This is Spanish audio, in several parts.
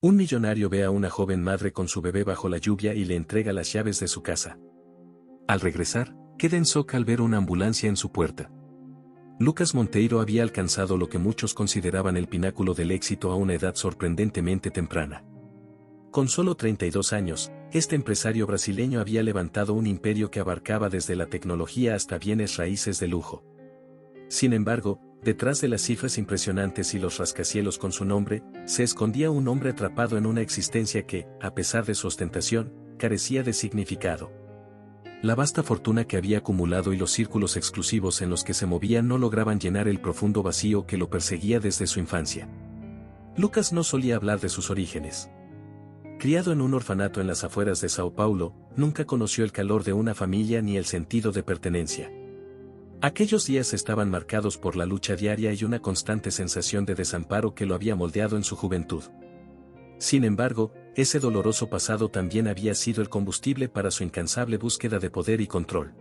Un millonario ve a una joven madre con su bebé bajo la lluvia y le entrega las llaves de su casa. Al regresar, queda en shock al ver una ambulancia en su puerta. Lucas Monteiro había alcanzado lo que muchos consideraban el pináculo del éxito a una edad sorprendentemente temprana. Con solo 32 años, este empresario brasileño había levantado un imperio que abarcaba desde la tecnología hasta bienes raíces de lujo. Sin embargo, detrás de las cifras impresionantes y los rascacielos con su nombre, se escondía un hombre atrapado en una existencia que, a pesar de su ostentación, carecía de significado. La vasta fortuna que había acumulado y los círculos exclusivos en los que se movía no lograban llenar el profundo vacío que lo perseguía desde su infancia. Lucas no solía hablar de sus orígenes. Criado en un orfanato en las afueras de Sao Paulo, nunca conoció el calor de una familia ni el sentido de pertenencia. Aquellos días estaban marcados por la lucha diaria y una constante sensación de desamparo que lo había moldeado en su juventud. Sin embargo, ese doloroso pasado también había sido el combustible para su incansable búsqueda de poder y control.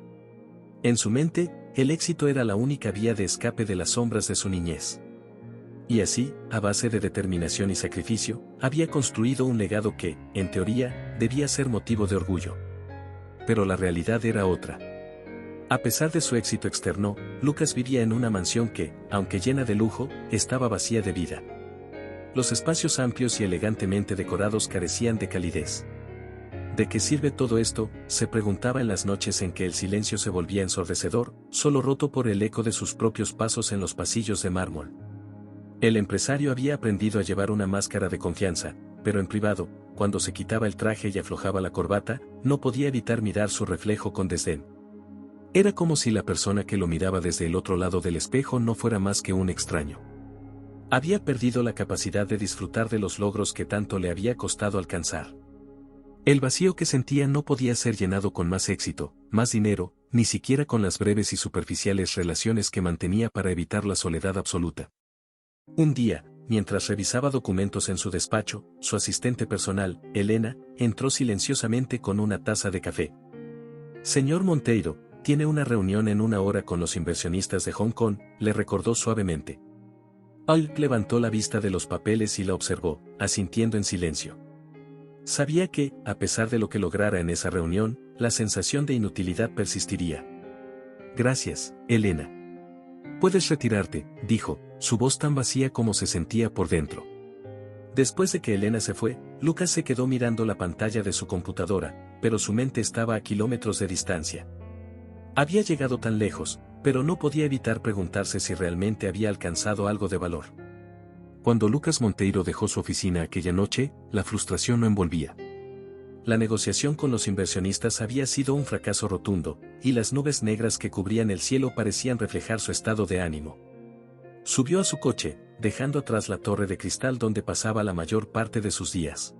En su mente, el éxito era la única vía de escape de las sombras de su niñez. Y así, a base de determinación y sacrificio, había construido un legado que, en teoría, debía ser motivo de orgullo. Pero la realidad era otra. A pesar de su éxito externo, Lucas vivía en una mansión que, aunque llena de lujo, estaba vacía de vida. Los espacios amplios y elegantemente decorados carecían de calidez. ¿De qué sirve todo esto?, se preguntaba en las noches en que el silencio se volvía ensordecedor, solo roto por el eco de sus propios pasos en los pasillos de mármol. El empresario había aprendido a llevar una máscara de confianza, pero en privado, cuando se quitaba el traje y aflojaba la corbata, no podía evitar mirar su reflejo con desdén. Era como si la persona que lo miraba desde el otro lado del espejo no fuera más que un extraño. Había perdido la capacidad de disfrutar de los logros que tanto le había costado alcanzar. El vacío que sentía no podía ser llenado con más éxito, más dinero, ni siquiera con las breves y superficiales relaciones que mantenía para evitar la soledad absoluta. Un día, mientras revisaba documentos en su despacho, su asistente personal, Helena, entró silenciosamente con una taza de café. «Señor Monteiro, tiene una reunión en 1 hora con los inversionistas de Hong Kong», le recordó suavemente. Hulk levantó la vista de los papeles y la observó, asintiendo en silencio. Sabía que, a pesar de lo que lograra en esa reunión, la sensación de inutilidad persistiría. «Gracias, Helena. Puedes retirarte», dijo, su voz tan vacía como se sentía por dentro. Después de que Helena se fue, Lucas se quedó mirando la pantalla de su computadora, pero su mente estaba a kilómetros de distancia. Había llegado tan lejos, pero no podía evitar preguntarse si realmente había alcanzado algo de valor. Cuando Lucas Monteiro dejó su oficina aquella noche, la frustración lo envolvía. La negociación con los inversionistas había sido un fracaso rotundo, y las nubes negras que cubrían el cielo parecían reflejar su estado de ánimo. Subió a su coche, dejando atrás la torre de cristal donde pasaba la mayor parte de sus días.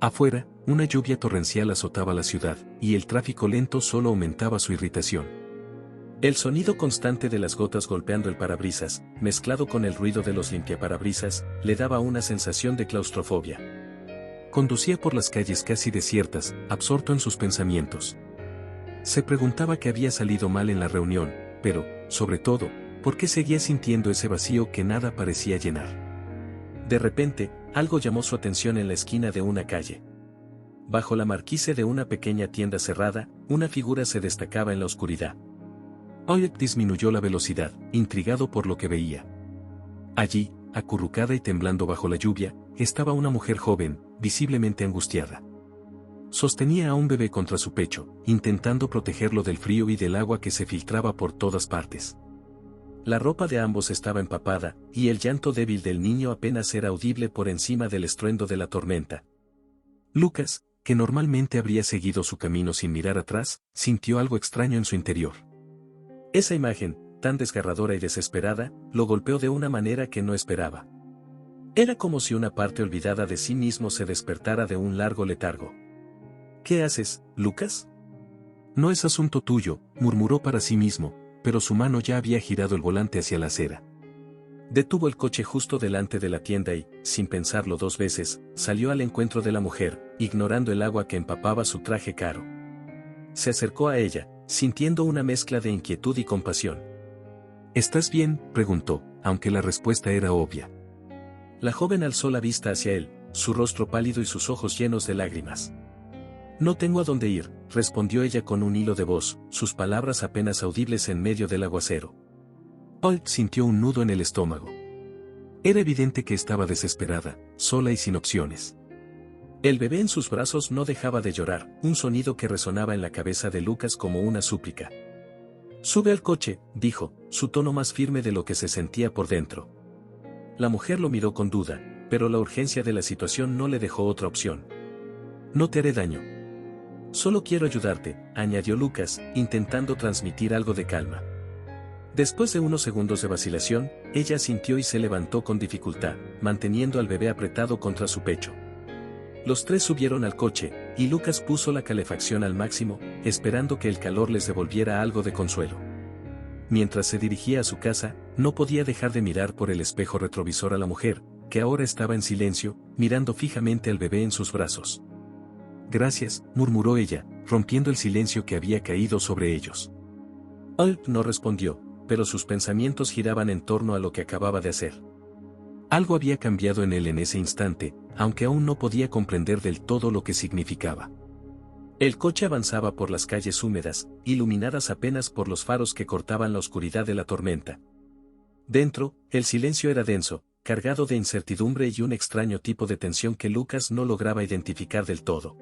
Afuera, una lluvia torrencial azotaba la ciudad, y el tráfico lento solo aumentaba su irritación. El sonido constante de las gotas golpeando el parabrisas, mezclado con el ruido de los limpiaparabrisas, le daba una sensación de claustrofobia. Conducía por las calles casi desiertas, absorto en sus pensamientos. Se preguntaba qué había salido mal en la reunión, pero, sobre todo, ¿por qué seguía sintiendo ese vacío que nada parecía llenar? De repente, algo llamó su atención en la esquina de una calle. Bajo la marquise de una pequeña tienda cerrada, una figura se destacaba en la oscuridad. Oleg disminuyó la velocidad, intrigado por lo que veía. Allí, acurrucada y temblando bajo la lluvia, estaba una mujer joven, visiblemente angustiada. Sostenía a un bebé contra su pecho, intentando protegerlo del frío y del agua que se filtraba por todas partes. La ropa de ambos estaba empapada, y el llanto débil del niño apenas era audible por encima del estruendo de la tormenta. Lucas, que normalmente habría seguido su camino sin mirar atrás, sintió algo extraño en su interior. Esa imagen, tan desgarradora y desesperada, lo golpeó de una manera que no esperaba. Era como si una parte olvidada de sí mismo se despertara de un largo letargo. «¿Qué haces, Lucas?» «No es asunto tuyo», murmuró para sí mismo, pero su mano ya había girado el volante hacia la acera. Detuvo el coche justo delante de la tienda y, sin pensarlo 2 veces, salió al encuentro de la mujer, ignorando el agua que empapaba su traje caro. Se acercó a ella, sintiendo una mezcla de inquietud y compasión. «¿Estás bien?», preguntó, aunque la respuesta era obvia. La joven alzó la vista hacia él, su rostro pálido y sus ojos llenos de lágrimas. No tengo a dónde ir, respondió ella con un hilo de voz, sus palabras apenas audibles en medio del aguacero. Holt sintió un nudo en el estómago. Era evidente que estaba desesperada, sola y sin opciones. El bebé en sus brazos no dejaba de llorar, un sonido que resonaba en la cabeza de Lucas como una súplica. Sube al coche, dijo, su tono más firme de lo que se sentía por dentro. La mujer lo miró con duda, pero la urgencia de la situación no le dejó otra opción. No te haré daño. Solo quiero ayudarte, añadió Lucas, intentando transmitir algo de calma. Después de unos segundos de vacilación, ella asintió y se levantó con dificultad, manteniendo al bebé apretado contra su pecho. Los tres subieron al coche, y Lucas puso la calefacción al máximo, esperando que el calor les devolviera algo de consuelo. Mientras se dirigía a su casa, no podía dejar de mirar por el espejo retrovisor a la mujer, que ahora estaba en silencio, mirando fijamente al bebé en sus brazos. Gracias, murmuró ella, rompiendo el silencio que había caído sobre ellos. Holt no respondió, pero sus pensamientos giraban en torno a lo que acababa de hacer. Algo había cambiado en él en ese instante, aunque aún no podía comprender del todo lo que significaba. El coche avanzaba por las calles húmedas, iluminadas apenas por los faros que cortaban la oscuridad de la tormenta. Dentro, el silencio era denso, cargado de incertidumbre y un extraño tipo de tensión que Lucas no lograba identificar del todo.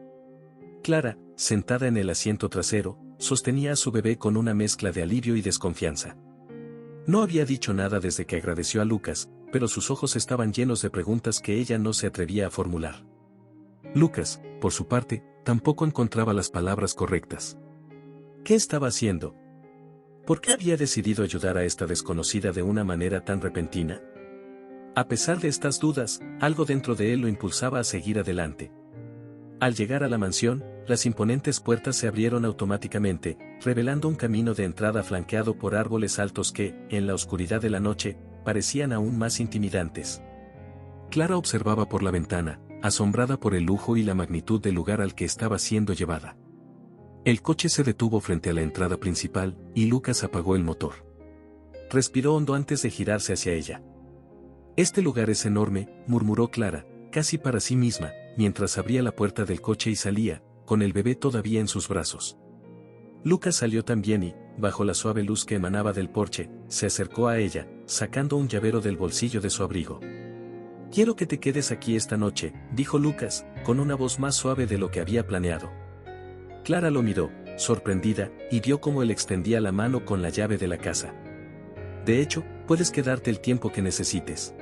Clara, sentada en el asiento trasero, sostenía a su bebé con una mezcla de alivio y desconfianza. No había dicho nada desde que agradeció a Lucas, pero sus ojos estaban llenos de preguntas que ella no se atrevía a formular. Lucas, por su parte, tampoco encontraba las palabras correctas. ¿Qué estaba haciendo? ¿Por qué había decidido ayudar a esta desconocida de una manera tan repentina? A pesar de estas dudas, algo dentro de él lo impulsaba a seguir adelante. Al llegar a la mansión, las imponentes puertas se abrieron automáticamente, revelando un camino de entrada flanqueado por árboles altos que, en la oscuridad de la noche, parecían aún más intimidantes. Clara observaba por la ventana, asombrada por el lujo y la magnitud del lugar al que estaba siendo llevada. El coche se detuvo frente a la entrada principal, y Lucas apagó el motor. Respiró hondo antes de girarse hacia ella. Este lugar es enorme, murmuró Clara, casi para sí misma, mientras abría la puerta del coche y salía, con el bebé todavía en sus brazos. Lucas salió también y, bajo la suave luz que emanaba del porche, se acercó a ella, sacando un llavero del bolsillo de su abrigo. Quiero que te quedes aquí esta noche, dijo Lucas, con una voz más suave de lo que había planeado. Clara lo miró, sorprendida, y vio cómo él extendía la mano con la llave de la casa. De hecho, puedes quedarte el tiempo que necesites.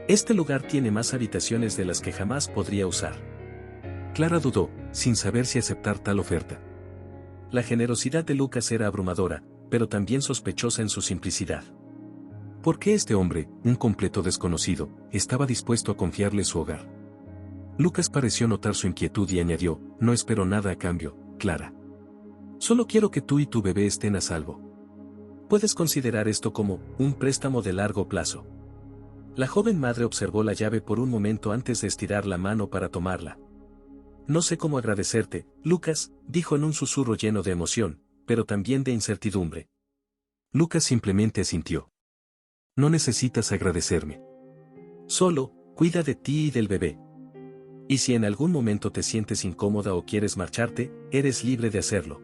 Este lugar tiene más habitaciones de las que jamás podría usar. Clara dudó, sin saber si aceptar tal oferta. La generosidad de Lucas era abrumadora, pero también sospechosa en su simplicidad. ¿Por qué este hombre, un completo desconocido, estaba dispuesto a confiarle su hogar? Lucas pareció notar su inquietud y añadió, no espero nada a cambio, Clara. Solo quiero que tú y tu bebé estén a salvo. Puedes considerar esto como un préstamo de largo plazo. La joven madre observó la llave por un momento antes de estirar la mano para tomarla. No sé cómo agradecerte, Lucas, dijo en un susurro lleno de emoción, pero también de incertidumbre. Lucas simplemente asintió. No necesitas agradecerme. Solo, cuida de ti y del bebé. Y si en algún momento te sientes incómoda o quieres marcharte, eres libre de hacerlo.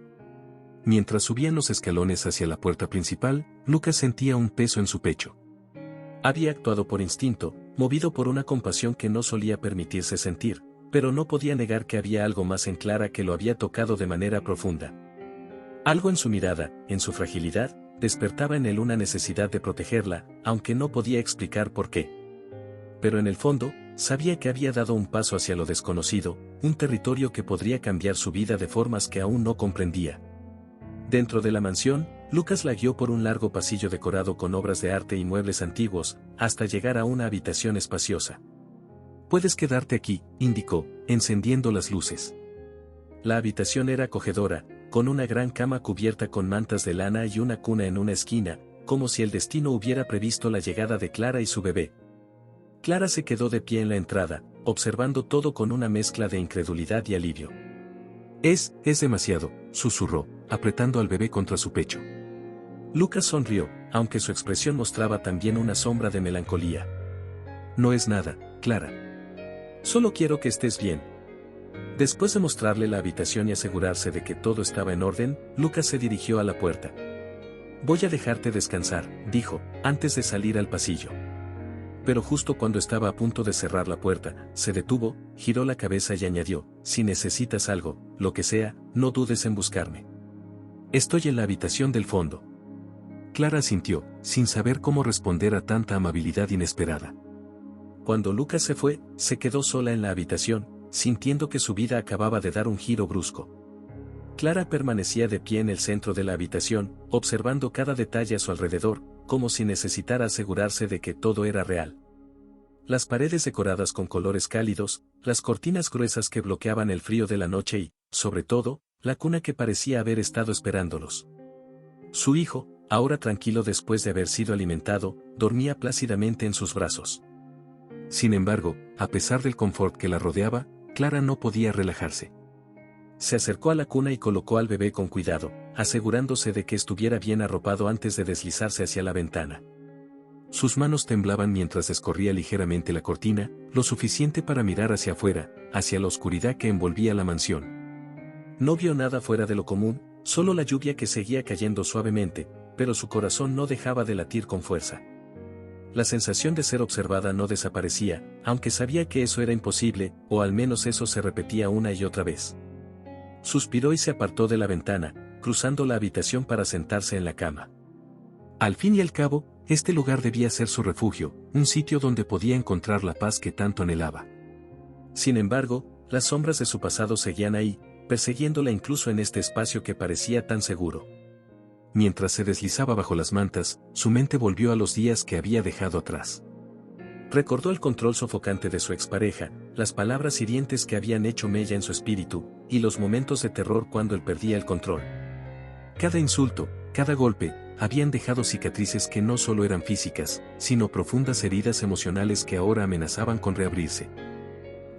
Mientras subían los escalones hacia la puerta principal, Lucas sentía un peso en su pecho. Había actuado por instinto, movido por una compasión que no solía permitirse sentir, pero no podía negar que había algo más en Clara que lo había tocado de manera profunda. Algo en su mirada, en su fragilidad, despertaba en él una necesidad de protegerla, aunque no podía explicar por qué. Pero en el fondo, sabía que había dado un paso hacia lo desconocido, un territorio que podría cambiar su vida de formas que aún no comprendía. Dentro de la mansión, Lucas la guió por un largo pasillo decorado con obras de arte y muebles antiguos, hasta llegar a una habitación espaciosa. Puedes quedarte aquí, indicó, encendiendo las luces. La habitación era acogedora, con una gran cama cubierta con mantas de lana y una cuna en una esquina, como si el destino hubiera previsto la llegada de Clara y su bebé. Clara se quedó de pie en la entrada, observando todo con una mezcla de incredulidad y alivio. Es demasiado, susurró, apretando al bebé contra su pecho. Lucas sonrió, aunque su expresión mostraba también una sombra de melancolía. No es nada, Clara. Solo quiero que estés bien. Después de mostrarle la habitación y asegurarse de que todo estaba en orden, Lucas se dirigió a la puerta. Voy a dejarte descansar, dijo, antes de salir al pasillo. Pero justo cuando estaba a punto de cerrar la puerta, se detuvo, giró la cabeza y añadió, si necesitas algo, lo que sea, no dudes en buscarme. Estoy en la habitación del fondo. Clara asintió, sin saber cómo responder a tanta amabilidad inesperada. Cuando Lucas se fue, se quedó sola en la habitación, sintiendo que su vida acababa de dar un giro brusco. Clara permanecía de pie en el centro de la habitación, observando cada detalle a su alrededor, como si necesitara asegurarse de que todo era real. Las paredes decoradas con colores cálidos, las cortinas gruesas que bloqueaban el frío de la noche y, sobre todo, la cuna que parecía haber estado esperándolos. Su hijo, ahora tranquilo después de haber sido alimentado, dormía plácidamente en sus brazos. Sin embargo, a pesar del confort que la rodeaba, Clara no podía relajarse. Se acercó a la cuna y colocó al bebé con cuidado, asegurándose de que estuviera bien arropado antes de deslizarse hacia la ventana. Sus manos temblaban mientras escorría ligeramente la cortina, lo suficiente para mirar hacia afuera, hacia la oscuridad que envolvía la mansión. No vio nada fuera de lo común, solo la lluvia que seguía cayendo suavemente, pero su corazón no dejaba de latir con fuerza. La sensación de ser observada no desaparecía, aunque sabía que eso era imposible, o al menos eso se repetía una y otra vez. Suspiró y se apartó de la ventana, cruzando la habitación para sentarse en la cama. Al fin y al cabo, este lugar debía ser su refugio, un sitio donde podía encontrar la paz que tanto anhelaba. Sin embargo, las sombras de su pasado seguían ahí, persiguiéndola incluso en este espacio que parecía tan seguro. Mientras se deslizaba bajo las mantas, su mente volvió a los días que había dejado atrás. Recordó el control sofocante de su expareja, las palabras hirientes que habían hecho mella en su espíritu, y los momentos de terror cuando él perdía el control. Cada insulto, cada golpe, habían dejado cicatrices que no solo eran físicas, sino profundas heridas emocionales que ahora amenazaban con reabrirse.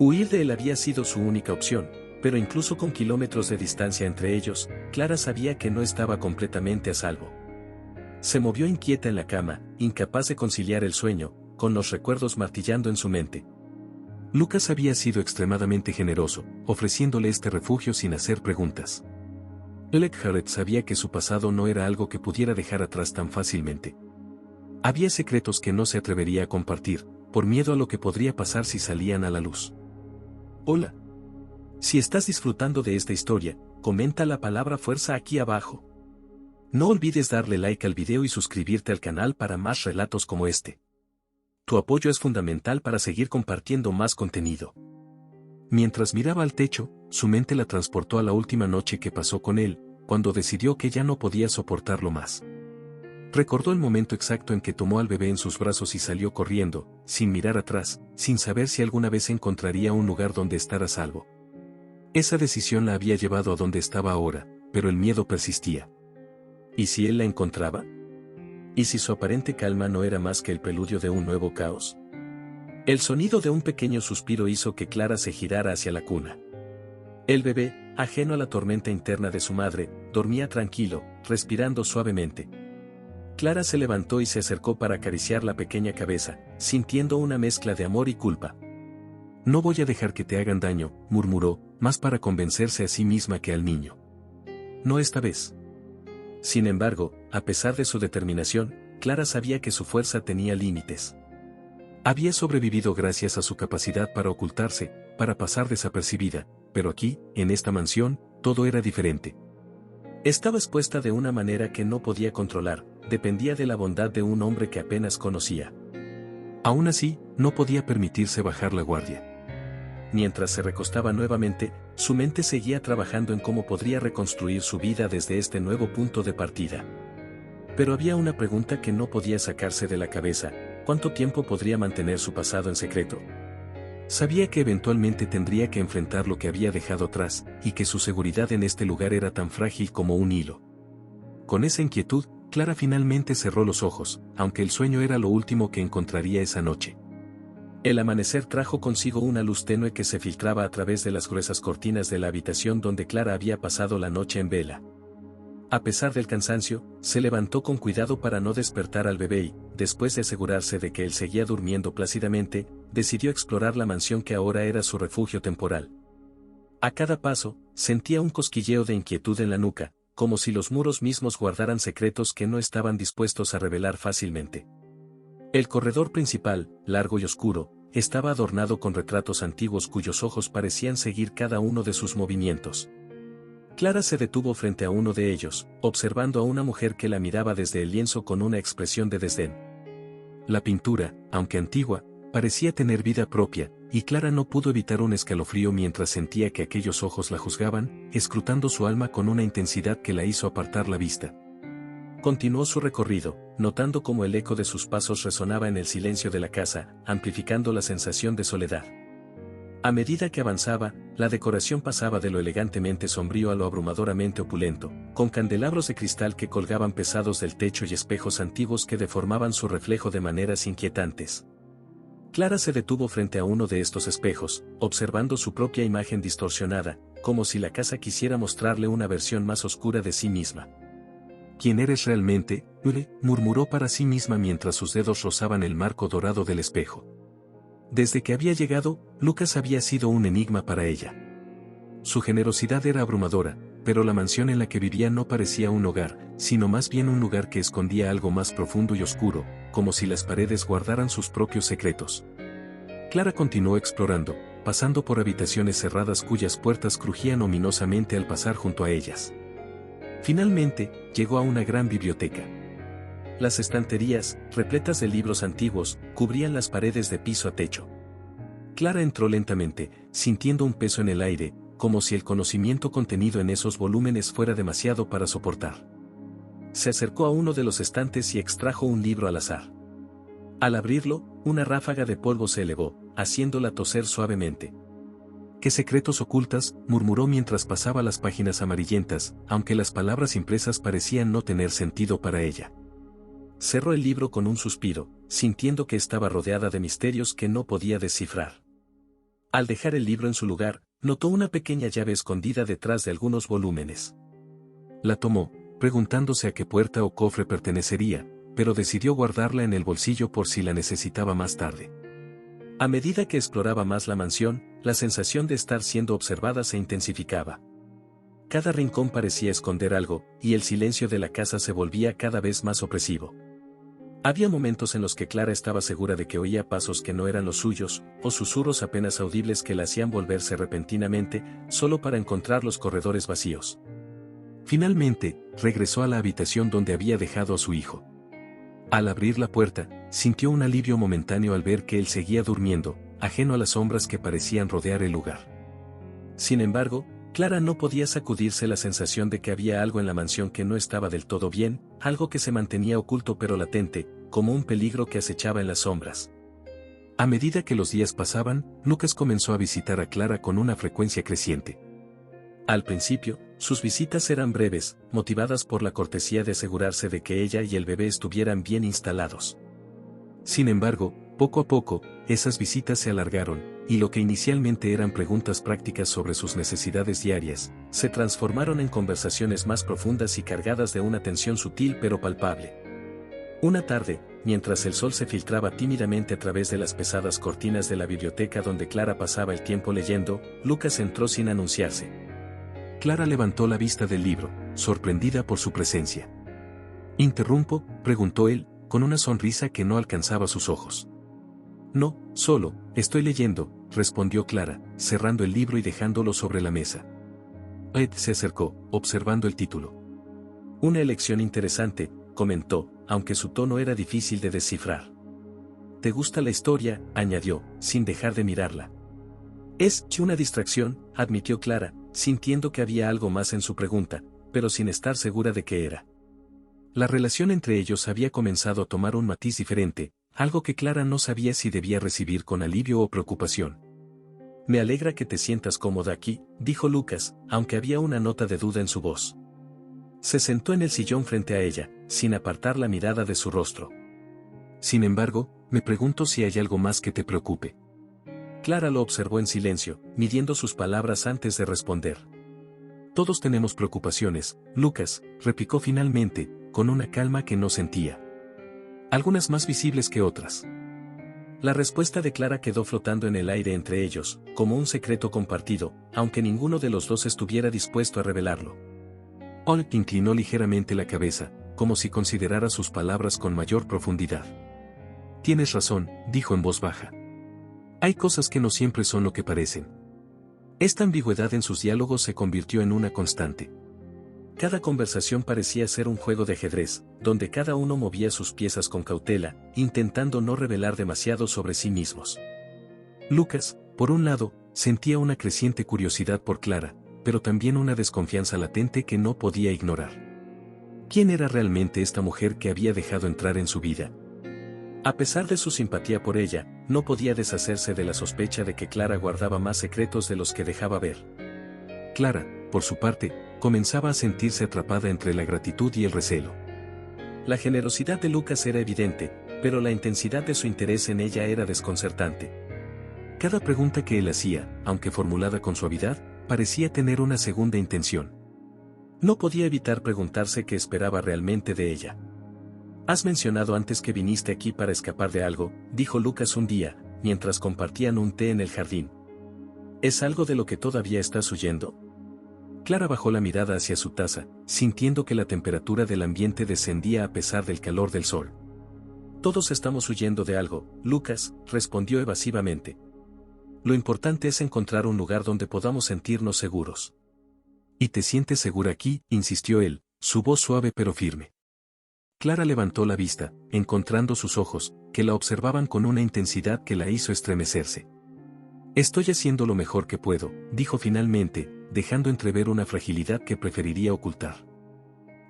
Huir de él había sido su única opción, pero incluso con kilómetros de distancia entre ellos, Clara sabía que no estaba completamente a salvo. Se movió inquieta en la cama, incapaz de conciliar el sueño, con los recuerdos martillando en su mente. Lucas había sido extremadamente generoso, ofreciéndole este refugio sin hacer preguntas. Elechardt sabía que su pasado no era algo que pudiera dejar atrás tan fácilmente. Había secretos que no se atrevería a compartir, por miedo a lo que podría pasar si salían a la luz. Hola. Si estás disfrutando de esta historia, comenta la palabra fuerza aquí abajo. No olvides darle like al video y suscribirte al canal para más relatos como este. Tu apoyo es fundamental para seguir compartiendo más contenido. Mientras miraba al techo, su mente la transportó a la última noche que pasó con él, cuando decidió que ya no podía soportarlo más. Recordó el momento exacto en que tomó al bebé en sus brazos y salió corriendo, sin mirar atrás, sin saber si alguna vez encontraría un lugar donde estar a salvo. Esa decisión la había llevado a donde estaba ahora, pero el miedo persistía. ¿Y si él la encontraba? ¿Y si su aparente calma no era más que el preludio de un nuevo caos? El sonido de un pequeño suspiro hizo que Clara se girara hacia la cuna. El bebé, ajeno a la tormenta interna de su madre, dormía tranquilo, respirando suavemente. Clara se levantó y se acercó para acariciar la pequeña cabeza, sintiendo una mezcla de amor y culpa. No voy a dejar que te hagan daño, murmuró, más para convencerse a sí misma que al niño. No esta vez. Sin embargo, a pesar de su determinación, Clara sabía que su fuerza tenía límites. Había sobrevivido gracias a su capacidad para ocultarse, para pasar desapercibida, pero aquí, en esta mansión, todo era diferente. Estaba expuesta de una manera que no podía controlar, dependía de la bondad de un hombre que apenas conocía. Aún así, no podía permitirse bajar la guardia. Mientras se recostaba nuevamente, su mente seguía trabajando en cómo podría reconstruir su vida desde este nuevo punto de partida. Pero había una pregunta que no podía sacarse de la cabeza: ¿cuánto tiempo podría mantener su pasado en secreto? Sabía que eventualmente tendría que enfrentar lo que había dejado atrás, y que su seguridad en este lugar era tan frágil como un hilo. Con esa inquietud, Clara finalmente cerró los ojos, aunque el sueño era lo último que encontraría esa noche. El amanecer trajo consigo una luz tenue que se filtraba a través de las gruesas cortinas de la habitación donde Clara había pasado la noche en vela. A pesar del cansancio, se levantó con cuidado para no despertar al bebé y, después de asegurarse de que él seguía durmiendo plácidamente, decidió explorar la mansión que ahora era su refugio temporal. A cada paso, sentía un cosquilleo de inquietud en la nuca, como si los muros mismos guardaran secretos que no estaban dispuestos a revelar fácilmente. El corredor principal, largo y oscuro, estaba adornado con retratos antiguos cuyos ojos parecían seguir cada uno de sus movimientos. Clara se detuvo frente a uno de ellos, observando a una mujer que la miraba desde el lienzo con una expresión de desdén. La pintura, aunque antigua, parecía tener vida propia, y Clara no pudo evitar un escalofrío mientras sentía que aquellos ojos la juzgaban, escrutando su alma con una intensidad que la hizo apartar la vista. Continuó su recorrido, notando cómo el eco de sus pasos resonaba en el silencio de la casa, amplificando la sensación de soledad. A medida que avanzaba, la decoración pasaba de lo elegantemente sombrío a lo abrumadoramente opulento, con candelabros de cristal que colgaban pesados del techo y espejos antiguos que deformaban su reflejo de maneras inquietantes. Clara se detuvo frente a uno de estos espejos, observando su propia imagen distorsionada, como si la casa quisiera mostrarle una versión más oscura de sí misma. ¿Quién eres realmente?, murmuró para sí misma mientras sus dedos rozaban el marco dorado del espejo. Desde que había llegado, Lucas había sido un enigma para ella. Su generosidad era abrumadora, pero la mansión en la que vivía no parecía un hogar, sino más bien un lugar que escondía algo más profundo y oscuro, como si las paredes guardaran sus propios secretos. Clara continuó explorando, pasando por habitaciones cerradas cuyas puertas crujían ominosamente al pasar junto a ellas. Finalmente, llegó a una gran biblioteca. Las estanterías, repletas de libros antiguos, cubrían las paredes de piso a techo. Clara entró lentamente, sintiendo un peso en el aire, como si el conocimiento contenido en esos volúmenes fuera demasiado para soportar. Se acercó a uno de los estantes y extrajo un libro al azar. Al abrirlo, una ráfaga de polvo se elevó, haciéndola toser suavemente. «¿Qué secretos ocultas?», murmuró mientras pasaba las páginas amarillentas, aunque las palabras impresas parecían no tener sentido para ella. Cerró el libro con un suspiro, sintiendo que estaba rodeada de misterios que no podía descifrar. Al dejar el libro en su lugar, notó una pequeña llave escondida detrás de algunos volúmenes. La tomó, preguntándose a qué puerta o cofre pertenecería, pero decidió guardarla en el bolsillo por si la necesitaba más tarde. A medida que exploraba más la mansión, la sensación de estar siendo observada se intensificaba. Cada rincón parecía esconder algo, y el silencio de la casa se volvía cada vez más opresivo. Había momentos en los que Clara estaba segura de que oía pasos que no eran los suyos, o susurros apenas audibles que la hacían volverse repentinamente, solo para encontrar los corredores vacíos. Finalmente, regresó a la habitación donde había dejado a su hijo. Al abrir la puerta, sintió un alivio momentáneo al ver que él seguía durmiendo, ajeno a las sombras que parecían rodear el lugar. Sin embargo, Clara no podía sacudirse la sensación de que había algo en la mansión que no estaba del todo bien, algo que se mantenía oculto pero latente, como un peligro que acechaba en las sombras. A medida que los días pasaban, Lucas comenzó a visitar a Clara con una frecuencia creciente. Al principio, sus visitas eran breves, motivadas por la cortesía de asegurarse de que ella y el bebé estuvieran bien instalados. Sin embargo, poco a poco, esas visitas se alargaron, y lo que inicialmente eran preguntas prácticas sobre sus necesidades diarias, se transformaron en conversaciones más profundas y cargadas de una tensión sutil pero palpable. Una tarde, mientras el sol se filtraba tímidamente a través de las pesadas cortinas de la biblioteca donde Clara pasaba el tiempo leyendo, Lucas entró sin anunciarse. Clara levantó la vista del libro, sorprendida por su presencia. «¿Interrumpo?», preguntó él, con una sonrisa que no alcanzaba sus ojos. «No, solo, estoy leyendo», respondió Clara, cerrando el libro y dejándolo sobre la mesa. Ed se acercó, observando el título. «Una elección interesante», comentó, aunque su tono era difícil de descifrar. «¿Te gusta la historia?», añadió, sin dejar de mirarla. «Es una distracción», admitió Clara, sintiendo que había algo más en su pregunta, pero sin estar segura de qué era. La relación entre ellos había comenzado a tomar un matiz diferente, algo que Clara no sabía si debía recibir con alivio o preocupación. «Me alegra que te sientas cómoda aquí», dijo Lucas, aunque había una nota de duda en su voz. Se sentó en el sillón frente a ella, sin apartar la mirada de su rostro. «Sin embargo, me pregunto si hay algo más que te preocupe». Clara lo observó en silencio, midiendo sus palabras antes de responder. Todos tenemos preocupaciones, Lucas, replicó finalmente, con una calma que no sentía. Algunas más visibles que otras. La respuesta de Clara quedó flotando en el aire entre ellos, como un secreto compartido, aunque ninguno de los dos estuviera dispuesto a revelarlo. Olga inclinó ligeramente la cabeza, como si considerara sus palabras con mayor profundidad. Tienes razón, dijo en voz baja. Hay cosas que no siempre son lo que parecen. Esta ambigüedad en sus diálogos se convirtió en una constante. Cada conversación parecía ser un juego de ajedrez, donde cada uno movía sus piezas con cautela, intentando no revelar demasiado sobre sí mismos. Lucas, por un lado, sentía una creciente curiosidad por Clara, pero también una desconfianza latente que no podía ignorar. ¿Quién era realmente esta mujer que había dejado entrar en su vida? A pesar de su simpatía por ella, no podía deshacerse de la sospecha de que Clara guardaba más secretos de los que dejaba ver. Clara, por su parte, comenzaba a sentirse atrapada entre la gratitud y el recelo. La generosidad de Lucas era evidente, pero la intensidad de su interés en ella era desconcertante. Cada pregunta que él hacía, aunque formulada con suavidad, parecía tener una segunda intención. No podía evitar preguntarse qué esperaba realmente de ella. Has mencionado antes que viniste aquí para escapar de algo, dijo Lucas un día, mientras compartían un té en el jardín. ¿Es algo de lo que todavía estás huyendo? Clara bajó la mirada hacia su taza, sintiendo que la temperatura del ambiente descendía a pesar del calor del sol. Todos estamos huyendo de algo, Lucas, respondió evasivamente. Lo importante es encontrar un lugar donde podamos sentirnos seguros. ¿Y te sientes segura aquí?, insistió él, su voz suave pero firme. Clara levantó la vista, encontrando sus ojos, que la observaban con una intensidad que la hizo estremecerse. Estoy haciendo lo mejor que puedo, dijo finalmente, dejando entrever una fragilidad que preferiría ocultar.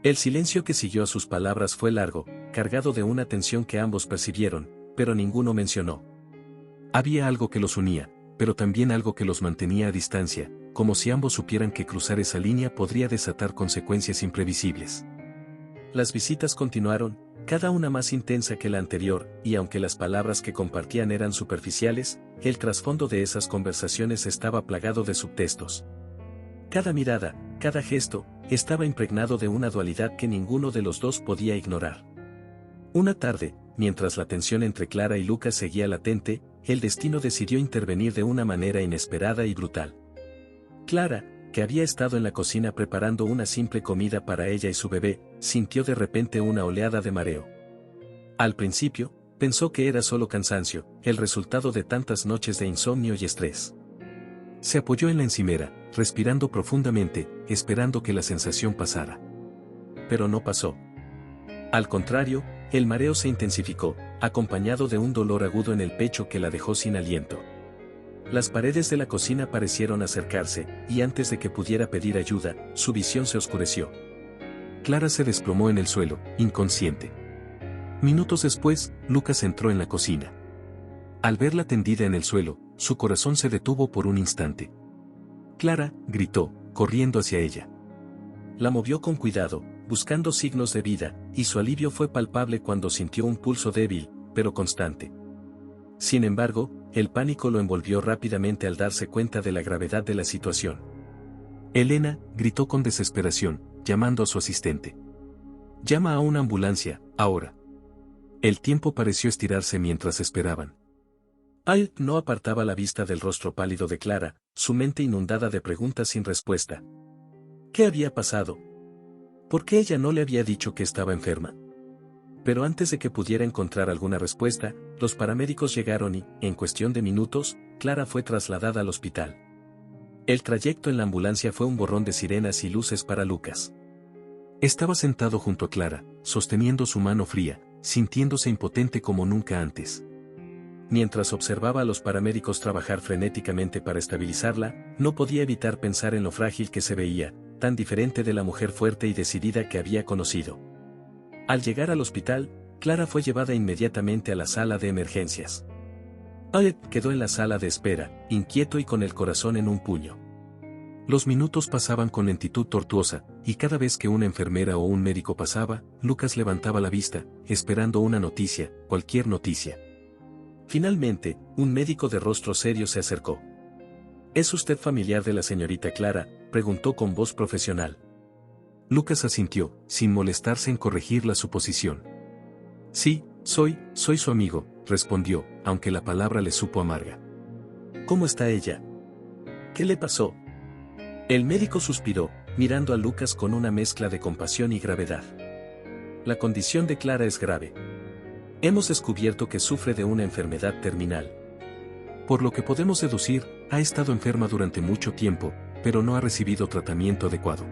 El silencio que siguió a sus palabras fue largo, cargado de una tensión que ambos percibieron, pero ninguno mencionó. Había algo que los unía, pero también algo que los mantenía a distancia, como si ambos supieran que cruzar esa línea podría desatar consecuencias imprevisibles. Las visitas continuaron, cada una más intensa que la anterior, y aunque las palabras que compartían eran superficiales, el trasfondo de esas conversaciones estaba plagado de subtextos. Cada mirada, cada gesto, estaba impregnado de una dualidad que ninguno de los dos podía ignorar. Una tarde, mientras la tensión entre Clara y Lucas seguía latente, el destino decidió intervenir de una manera inesperada y brutal. Clara, que había estado en la cocina preparando una simple comida para ella y su bebé, sintió de repente una oleada de mareo. Al principio, pensó que era solo cansancio, el resultado de tantas noches de insomnio y estrés. Se apoyó en la encimera, respirando profundamente, esperando que la sensación pasara. Pero no pasó. Al contrario, el mareo se intensificó, acompañado de un dolor agudo en el pecho que la dejó sin aliento. Las paredes de la cocina parecieron acercarse, y antes de que pudiera pedir ayuda, su visión se oscureció. Clara se desplomó en el suelo, inconsciente. Minutos después, Lucas entró en la cocina. Al verla tendida en el suelo, su corazón se detuvo por un instante. Clara, gritó, corriendo hacia ella. La movió con cuidado, buscando signos de vida, y su alivio fue palpable cuando sintió un pulso débil, pero constante. Sin embargo, el pánico lo envolvió rápidamente al darse cuenta de la gravedad de la situación. Elena, gritó con desesperación, llamando a su asistente. Llama a una ambulancia, ahora. El tiempo pareció estirarse mientras esperaban. Al no apartaba la vista del rostro pálido de Clara, su mente inundada de preguntas sin respuesta. ¿Qué había pasado? ¿Por qué ella no le había dicho que estaba enferma? Pero antes de que pudiera encontrar alguna respuesta, los paramédicos llegaron y, en cuestión de minutos, Clara fue trasladada al hospital. El trayecto en la ambulancia fue un borrón de sirenas y luces para Lucas. Estaba sentado junto a Clara, sosteniendo su mano fría, sintiéndose impotente como nunca antes. Mientras observaba a los paramédicos trabajar frenéticamente para estabilizarla, no podía evitar pensar en lo frágil que se veía, tan diferente de la mujer fuerte y decidida que había conocido. Al llegar al hospital, Clara fue llevada inmediatamente a la sala de emergencias. Alec quedó en la sala de espera, inquieto y con el corazón en un puño. Los minutos pasaban con lentitud tortuosa, y cada vez que una enfermera o un médico pasaba, Lucas levantaba la vista, esperando una noticia, cualquier noticia. Finalmente, un médico de rostro serio se acercó. ¿Es usted familiar de la señorita Clara?, preguntó con voz profesional. Lucas asintió, sin molestarse en corregir la suposición. Sí, soy su amigo, respondió, aunque la palabra le supo amarga. ¿Cómo está ella? ¿Qué le pasó? El médico suspiró, mirando a Lucas con una mezcla de compasión y gravedad. La condición de Clara es grave. Hemos descubierto que sufre de una enfermedad terminal. Por lo que podemos deducir, ha estado enferma durante mucho tiempo, pero no ha recibido tratamiento adecuado.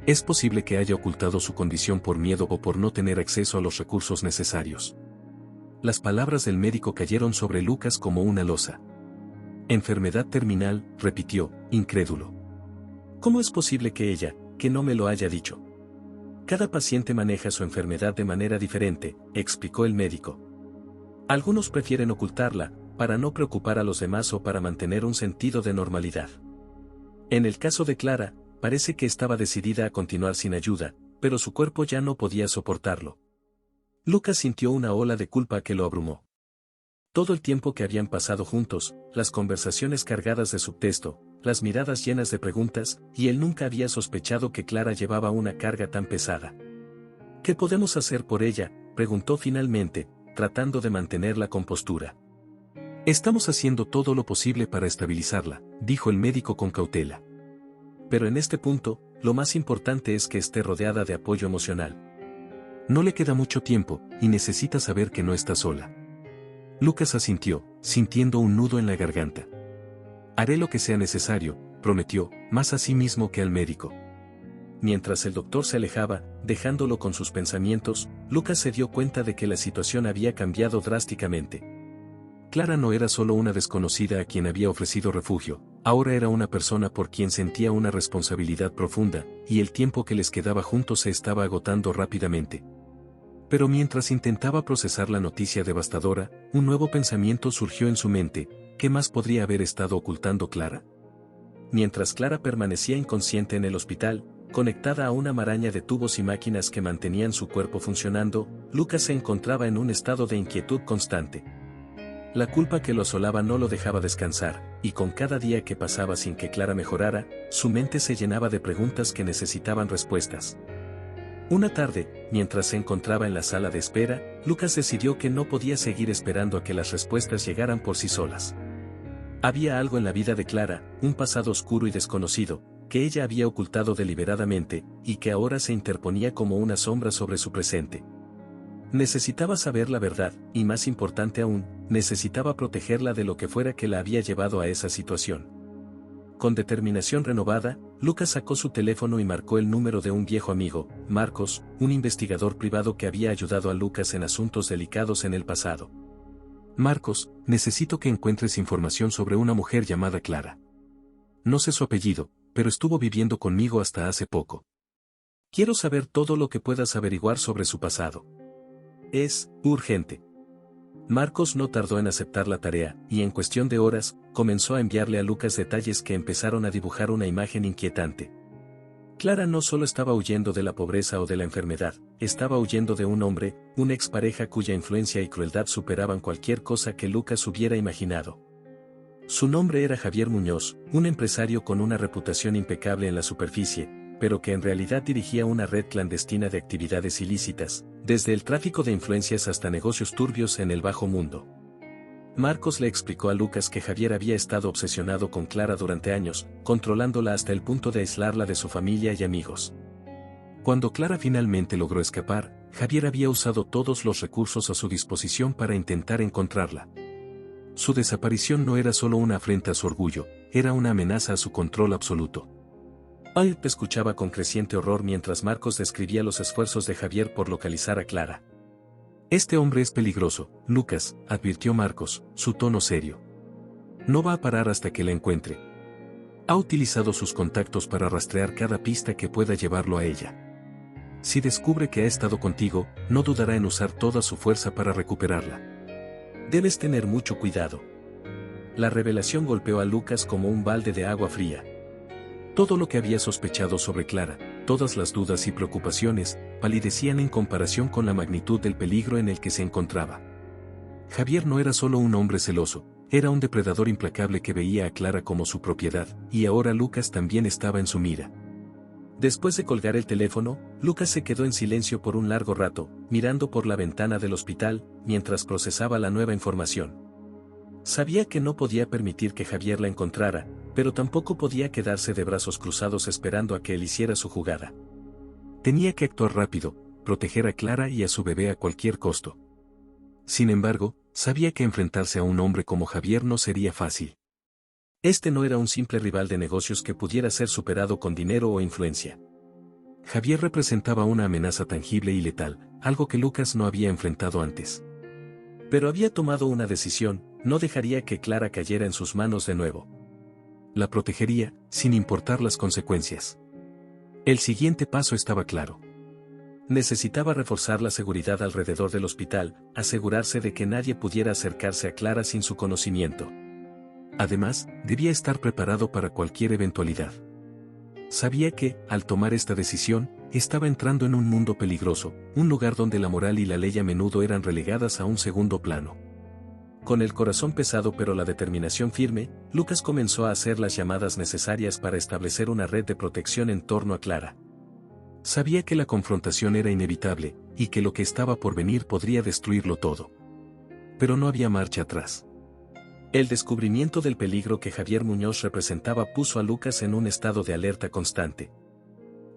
Es posible que haya ocultado su condición por miedo o por no tener acceso a los recursos necesarios. Las palabras del médico cayeron sobre Lucas como una losa. Enfermedad terminal, repitió, incrédulo. ¿Cómo es posible que ella, que no me lo haya dicho? Cada paciente maneja su enfermedad de manera diferente, explicó el médico. Algunos prefieren ocultarla, para no preocupar a los demás o para mantener un sentido de normalidad. En el caso de Clara, parece que estaba decidida a continuar sin ayuda, pero su cuerpo ya no podía soportarlo. Lucas sintió una ola de culpa que lo abrumó. Todo el tiempo que habían pasado juntos, las conversaciones cargadas de subtexto, las miradas llenas de preguntas, y él nunca había sospechado que Clara llevaba una carga tan pesada. ¿Qué podemos hacer por ella?, preguntó finalmente, tratando de mantener la compostura. Estamos haciendo todo lo posible para estabilizarla, dijo el médico con cautela. Pero en este punto, lo más importante es que esté rodeada de apoyo emocional. No le queda mucho tiempo, y necesita saber que no está sola. Lucas asintió, sintiendo un nudo en la garganta. Haré lo que sea necesario, prometió, más a sí mismo que al médico. Mientras el doctor se alejaba, dejándolo con sus pensamientos, Lucas se dio cuenta de que la situación había cambiado drásticamente. Clara no era solo una desconocida a quien había ofrecido refugio, ahora era una persona por quien sentía una responsabilidad profunda, y el tiempo que les quedaba juntos se estaba agotando rápidamente. Pero mientras intentaba procesar la noticia devastadora, un nuevo pensamiento surgió en su mente: ¿qué más podría haber estado ocultando Clara? Mientras Clara permanecía inconsciente en el hospital, conectada a una maraña de tubos y máquinas que mantenían su cuerpo funcionando, Lucas se encontraba en un estado de inquietud constante. La culpa que lo asolaba no lo dejaba descansar, y con cada día que pasaba sin que Clara mejorara, su mente se llenaba de preguntas que necesitaban respuestas. Una tarde, mientras se encontraba en la sala de espera, Lucas decidió que no podía seguir esperando a que las respuestas llegaran por sí solas. Había algo en la vida de Clara, un pasado oscuro y desconocido, que ella había ocultado deliberadamente, y que ahora se interponía como una sombra sobre su presente. Necesitaba saber la verdad, y más importante aún, necesitaba protegerla de lo que fuera que la había llevado a esa situación. Con determinación renovada, Lucas sacó su teléfono y marcó el número de un viejo amigo, Marcos, un investigador privado que había ayudado a Lucas en asuntos delicados en el pasado. Marcos, necesito que encuentres información sobre una mujer llamada Clara. No sé su apellido, pero estuvo viviendo conmigo hasta hace poco. Quiero saber todo lo que puedas averiguar sobre su pasado. Es urgente. Marcos no tardó en aceptar la tarea, y en cuestión de horas, comenzó a enviarle a Lucas detalles que empezaron a dibujar una imagen inquietante. Clara no solo estaba huyendo de la pobreza o de la enfermedad, estaba huyendo de un hombre, una expareja cuya influencia y crueldad superaban cualquier cosa que Lucas hubiera imaginado. Su nombre era Javier Muñoz, un empresario con una reputación impecable en la superficie, pero que en realidad dirigía una red clandestina de actividades ilícitas, desde el tráfico de influencias hasta negocios turbios en el bajo mundo. Marcos le explicó a Lucas que Javier había estado obsesionado con Clara durante años, controlándola hasta el punto de aislarla de su familia y amigos. Cuando Clara finalmente logró escapar, Javier había usado todos los recursos a su disposición para intentar encontrarla. Su desaparición no era solo una afrenta a su orgullo, era una amenaza a su control absoluto. Paul escuchaba con creciente horror mientras Marcos describía los esfuerzos de Javier por localizar a Clara. Este hombre es peligroso, Lucas, advirtió Marcos, su tono serio. No va a parar hasta que la encuentre. Ha utilizado sus contactos para rastrear cada pista que pueda llevarlo a ella. Si descubre que ha estado contigo, no dudará en usar toda su fuerza para recuperarla. Debes tener mucho cuidado. La revelación golpeó a Lucas como un balde de agua fría. Todo lo que había sospechado sobre Clara, todas las dudas y preocupaciones, palidecían en comparación con la magnitud del peligro en el que se encontraba. Javier no era solo un hombre celoso, era un depredador implacable que veía a Clara como su propiedad, y ahora Lucas también estaba en su mira. Después de colgar el teléfono, Lucas se quedó en silencio por un largo rato, mirando por la ventana del hospital, mientras procesaba la nueva información. Sabía que no podía permitir que Javier la encontrara, pero tampoco podía quedarse de brazos cruzados esperando a que él hiciera su jugada. Tenía que actuar rápido, proteger a Clara y a su bebé a cualquier costo. Sin embargo, sabía que enfrentarse a un hombre como Javier no sería fácil. Este no era un simple rival de negocios que pudiera ser superado con dinero o influencia. Javier representaba una amenaza tangible y letal, algo que Lucas no había enfrentado antes. Pero había tomado una decisión: no dejaría que Clara cayera en sus manos de nuevo. La protegería, sin importar las consecuencias. El siguiente paso estaba claro. Necesitaba reforzar la seguridad alrededor del hospital, asegurarse de que nadie pudiera acercarse a Clara sin su conocimiento. Además, debía estar preparado para cualquier eventualidad. Sabía que, al tomar esta decisión, estaba entrando en un mundo peligroso, un lugar donde la moral y la ley a menudo eran relegadas a un segundo plano. Con el corazón pesado pero la determinación firme, Lucas comenzó a hacer las llamadas necesarias para establecer una red de protección en torno a Clara. Sabía que la confrontación era inevitable, y que lo que estaba por venir podría destruirlo todo. Pero no había marcha atrás. El descubrimiento del peligro que Javier Muñoz representaba puso a Lucas en un estado de alerta constante.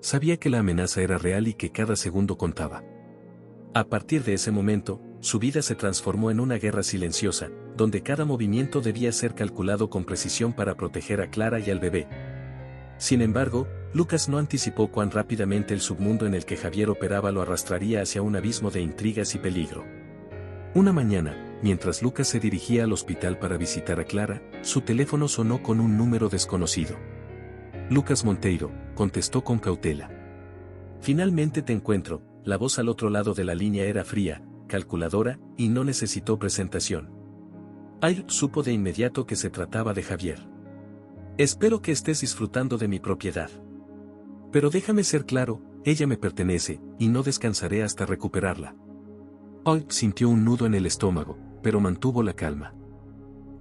Sabía que la amenaza era real y que cada segundo contaba. A partir de ese momento, su vida se transformó en una guerra silenciosa, donde cada movimiento debía ser calculado con precisión para proteger a Clara y al bebé. Sin embargo, Lucas no anticipó cuán rápidamente el submundo en el que Javier operaba lo arrastraría hacia un abismo de intrigas y peligro. Una mañana, mientras Lucas se dirigía al hospital para visitar a Clara, su teléfono sonó con un número desconocido. Lucas Monteiro, contestó con cautela. Finalmente te encuentro. La voz al otro lado de la línea era fría, calculadora, y no necesitó presentación. Ayl supo de inmediato que se trataba de Javier. Espero que estés disfrutando de mi propiedad. Pero déjame ser claro, ella me pertenece, y no descansaré hasta recuperarla. Ayl sintió un nudo en el estómago, pero mantuvo la calma.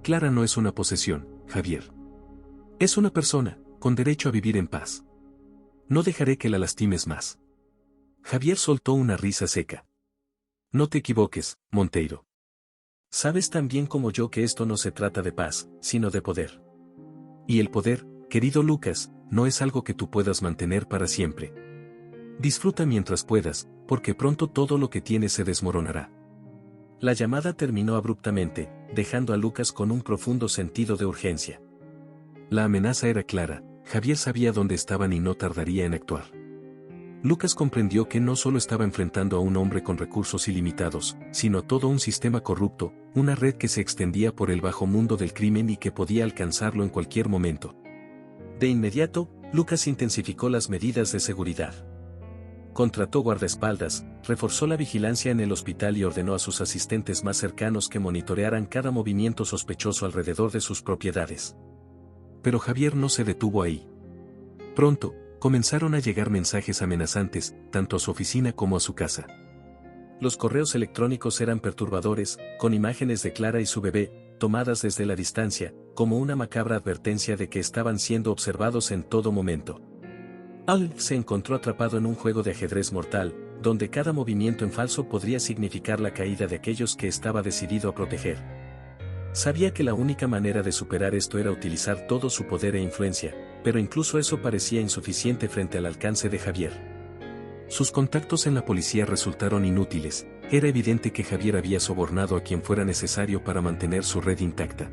Clara no es una posesión, Javier. Es una persona, con derecho a vivir en paz. No dejaré que la lastimes más. Javier soltó una risa seca. No te equivoques, Monteiro. Sabes tan bien como yo que esto no se trata de paz, sino de poder. Y el poder, querido Lucas, no es algo que tú puedas mantener para siempre. Disfruta mientras puedas, porque pronto todo lo que tienes se desmoronará. La llamada terminó abruptamente, dejando a Lucas con un profundo sentido de urgencia. La amenaza era clara, Javier sabía dónde estaban y no tardaría en actuar. Lucas comprendió que no solo estaba enfrentando a un hombre con recursos ilimitados, sino todo un sistema corrupto, una red que se extendía por el bajo mundo del crimen y que podía alcanzarlo en cualquier momento. De inmediato, Lucas intensificó las medidas de seguridad. Contrató guardaespaldas, reforzó la vigilancia en el hospital y ordenó a sus asistentes más cercanos que monitorearan cada movimiento sospechoso alrededor de sus propiedades. Pero Javier no se detuvo ahí. Pronto, comenzaron a llegar mensajes amenazantes, tanto a su oficina como a su casa. Los correos electrónicos eran perturbadores, con imágenes de Clara y su bebé, tomadas desde la distancia, como una macabra advertencia de que estaban siendo observados en todo momento. Al se encontró atrapado en un juego de ajedrez mortal, donde cada movimiento en falso podría significar la caída de aquellos que estaba decidido a proteger. Sabía que la única manera de superar esto era utilizar todo su poder e influencia, pero incluso eso parecía insuficiente frente al alcance de Javier. Sus contactos en la policía resultaron inútiles, era evidente que Javier había sobornado a quien fuera necesario para mantener su red intacta.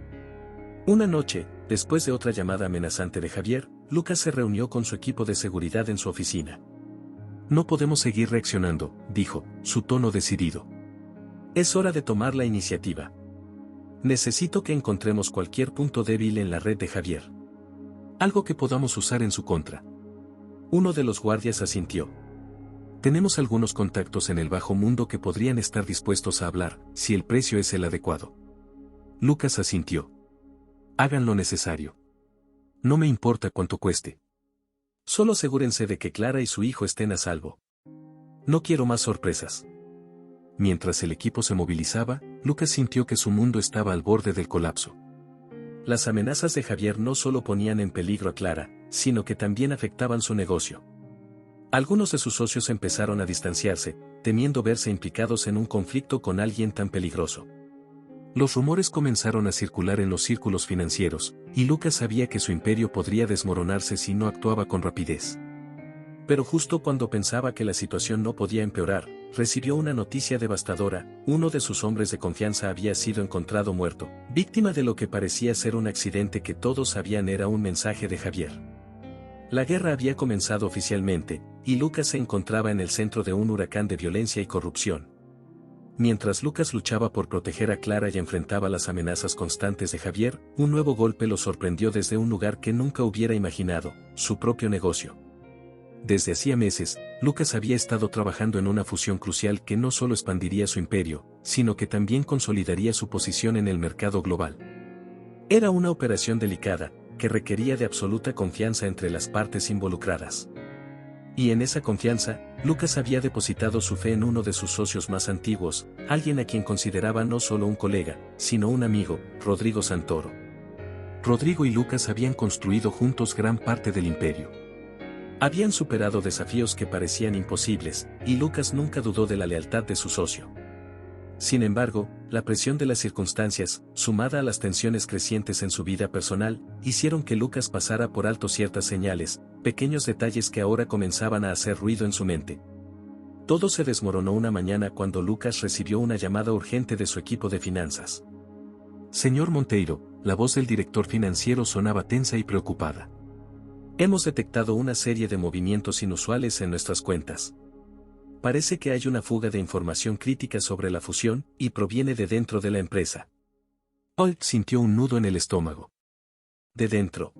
Una noche, después de otra llamada amenazante de Javier, Lucas se reunió con su equipo de seguridad en su oficina. No podemos seguir reaccionando, dijo, su tono decidido. Es hora de tomar la iniciativa. Necesito que encontremos cualquier punto débil en la red de Javier. Algo que podamos usar en su contra. Uno de los guardias asintió. Tenemos algunos contactos en el bajo mundo que podrían estar dispuestos a hablar, si el precio es el adecuado. Lucas asintió. Hagan lo necesario. No me importa cuánto cueste. Solo asegúrense de que Clara y su hijo estén a salvo. No quiero más sorpresas. Mientras el equipo se movilizaba, Lucas sintió que su mundo estaba al borde del colapso. Las amenazas de Javier no solo ponían en peligro a Clara, sino que también afectaban su negocio. Algunos de sus socios empezaron a distanciarse, temiendo verse implicados en un conflicto con alguien tan peligroso. Los rumores comenzaron a circular en los círculos financieros, y Lucas sabía que su imperio podría desmoronarse si no actuaba con rapidez. Pero justo cuando pensaba que la situación no podía empeorar, recibió una noticia devastadora: uno de sus hombres de confianza había sido encontrado muerto, víctima de lo que parecía ser un accidente que todos sabían era un mensaje de Javier. La guerra había comenzado oficialmente, y Lucas se encontraba en el centro de un huracán de violencia y corrupción. Mientras Lucas luchaba por proteger a Clara y enfrentaba las amenazas constantes de Javier, un nuevo golpe lo sorprendió desde un lugar que nunca hubiera imaginado: su propio negocio. Desde hacía meses, Lucas había estado trabajando en una fusión crucial que no solo expandiría su imperio, sino que también consolidaría su posición en el mercado global. Era una operación delicada, que requería de absoluta confianza entre las partes involucradas. Y en esa confianza, Lucas había depositado su fe en uno de sus socios más antiguos, alguien a quien consideraba no solo un colega, sino un amigo: Rodrigo Santoro. Rodrigo y Lucas habían construido juntos gran parte del imperio. Habían superado desafíos que parecían imposibles, y Lucas nunca dudó de la lealtad de su socio. Sin embargo, la presión de las circunstancias, sumada a las tensiones crecientes en su vida personal, hicieron que Lucas pasara por alto ciertas señales, pequeños detalles que ahora comenzaban a hacer ruido en su mente. Todo se desmoronó una mañana cuando Lucas recibió una llamada urgente de su equipo de finanzas. «Señor Monteiro», la voz del director financiero sonaba tensa y preocupada. «Hemos detectado una serie de movimientos inusuales en nuestras cuentas. Parece que hay una fuga de información crítica sobre la fusión, y proviene de dentro de la empresa». Holt sintió un nudo en el estómago. ¿De dentro?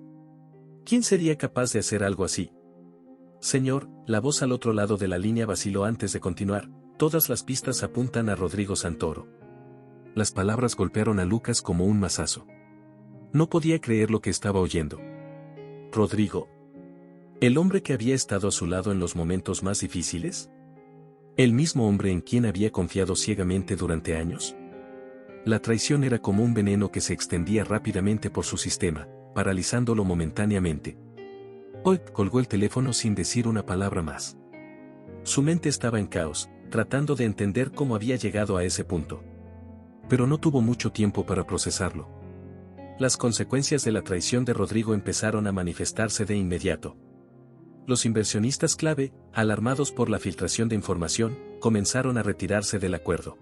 ¿Quién sería capaz de hacer algo así? «Señor», la voz al otro lado de la línea vaciló antes de continuar, «todas las pistas apuntan a Rodrigo Santoro». Las palabras golpearon a Lucas como un mazazo. No podía creer lo que estaba oyendo. ¿Rodrigo? ¿El hombre que había estado a su lado en los momentos más difíciles? ¿El mismo hombre en quien había confiado ciegamente durante años? La traición era como un veneno que se extendía rápidamente por su sistema, paralizándolo momentáneamente. Holt colgó el teléfono sin decir una palabra más. Su mente estaba en caos, tratando de entender cómo había llegado a ese punto. Pero no tuvo mucho tiempo para procesarlo. Las consecuencias de la traición de Rodrigo empezaron a manifestarse de inmediato. Los inversionistas clave, alarmados por la filtración de información, comenzaron a retirarse del acuerdo.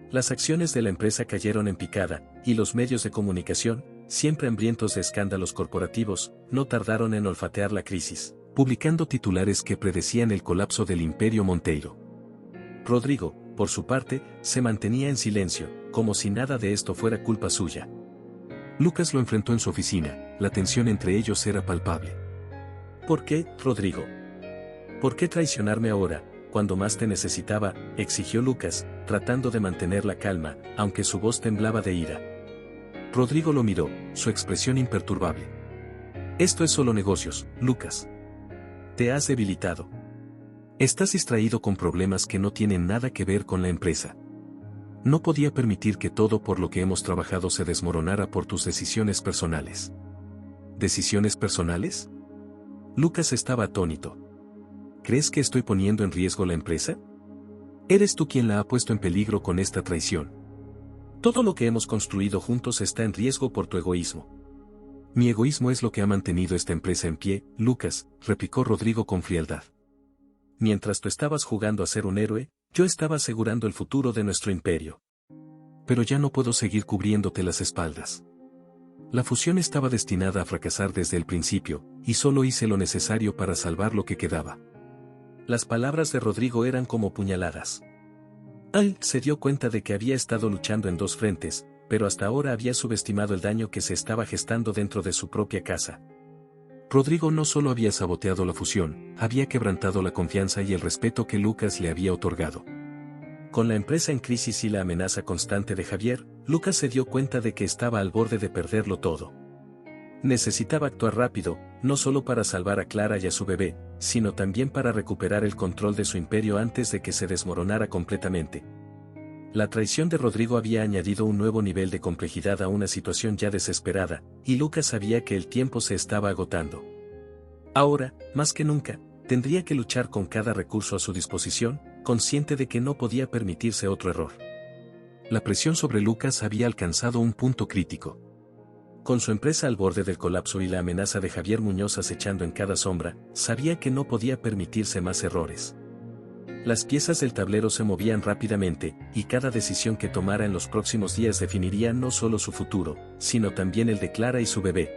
Las acciones de la empresa cayeron en picada, y los medios de comunicación, siempre hambrientos de escándalos corporativos, no tardaron en olfatear la crisis, publicando titulares que predecían el colapso del Imperio Monteiro. Rodrigo, por su parte, se mantenía en silencio, como si nada de esto fuera culpa suya. Lucas lo enfrentó en su oficina, la tensión entre ellos era palpable. «¿Por qué, Rodrigo? ¿Por qué traicionarme ahora, cuando más te necesitaba?», exigió Lucas, tratando de mantener la calma, aunque su voz temblaba de ira. Rodrigo lo miró, su expresión imperturbable. «Esto es solo negocios, Lucas. Te has debilitado. Estás distraído con problemas que no tienen nada que ver con la empresa. No podía permitir que todo por lo que hemos trabajado se desmoronara por tus decisiones personales». ¿Decisiones personales? Lucas estaba atónito. ¿Crees que estoy poniendo en riesgo la empresa? Eres tú quien la ha puesto en peligro con esta traición. Todo lo que hemos construido juntos está en riesgo por tu egoísmo. Mi egoísmo es lo que ha mantenido esta empresa en pie, Lucas, replicó Rodrigo con frialdad. Mientras tú estabas jugando a ser un héroe, yo estaba asegurando el futuro de nuestro imperio. Pero ya no puedo seguir cubriéndote las espaldas. La fusión estaba destinada a fracasar desde el principio, y solo hice lo necesario para salvar lo que quedaba. Las palabras de Rodrigo eran como puñaladas. Él se dio cuenta de que había estado luchando en dos frentes, pero hasta ahora había subestimado el daño que se estaba gestando dentro de su propia casa. Rodrigo no solo había saboteado la fusión, había quebrantado la confianza y el respeto que Lucas le había otorgado. Con la empresa en crisis y la amenaza constante de Javier, Lucas se dio cuenta de que estaba al borde de perderlo todo. Necesitaba actuar rápido, no solo para salvar a Clara y a su bebé, sino también para recuperar el control de su imperio antes de que se desmoronara completamente. La traición de Rodrigo había añadido un nuevo nivel de complejidad a una situación ya desesperada, y Lucas sabía que el tiempo se estaba agotando. Ahora, más que nunca, tendría que luchar con cada recurso a su disposición, consciente de que no podía permitirse otro error. La presión sobre Lucas había alcanzado un punto crítico. Con su empresa al borde del colapso y la amenaza de Javier Muñoz acechando en cada sombra, sabía que no podía permitirse más errores. Las piezas del tablero se movían rápidamente, y cada decisión que tomara en los próximos días definiría no solo su futuro, sino también el de Clara y su bebé.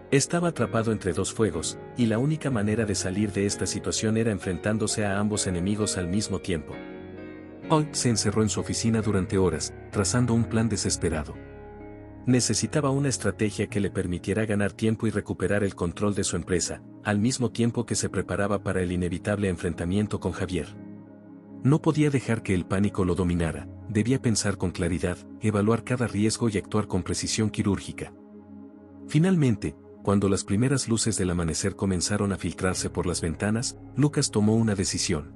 Estaba atrapado entre dos fuegos, y la única manera de salir de esta situación era enfrentándose a ambos enemigos al mismo tiempo. Hoy se encerró en su oficina durante horas, trazando un plan desesperado. Necesitaba una estrategia que le permitiera ganar tiempo y recuperar el control de su empresa, al mismo tiempo que se preparaba para el inevitable enfrentamiento con Javier. No podía dejar que el pánico lo dominara, debía pensar con claridad, evaluar cada riesgo y actuar con precisión quirúrgica. Finalmente, cuando las primeras luces del amanecer comenzaron a filtrarse por las ventanas, Lucas tomó una decisión.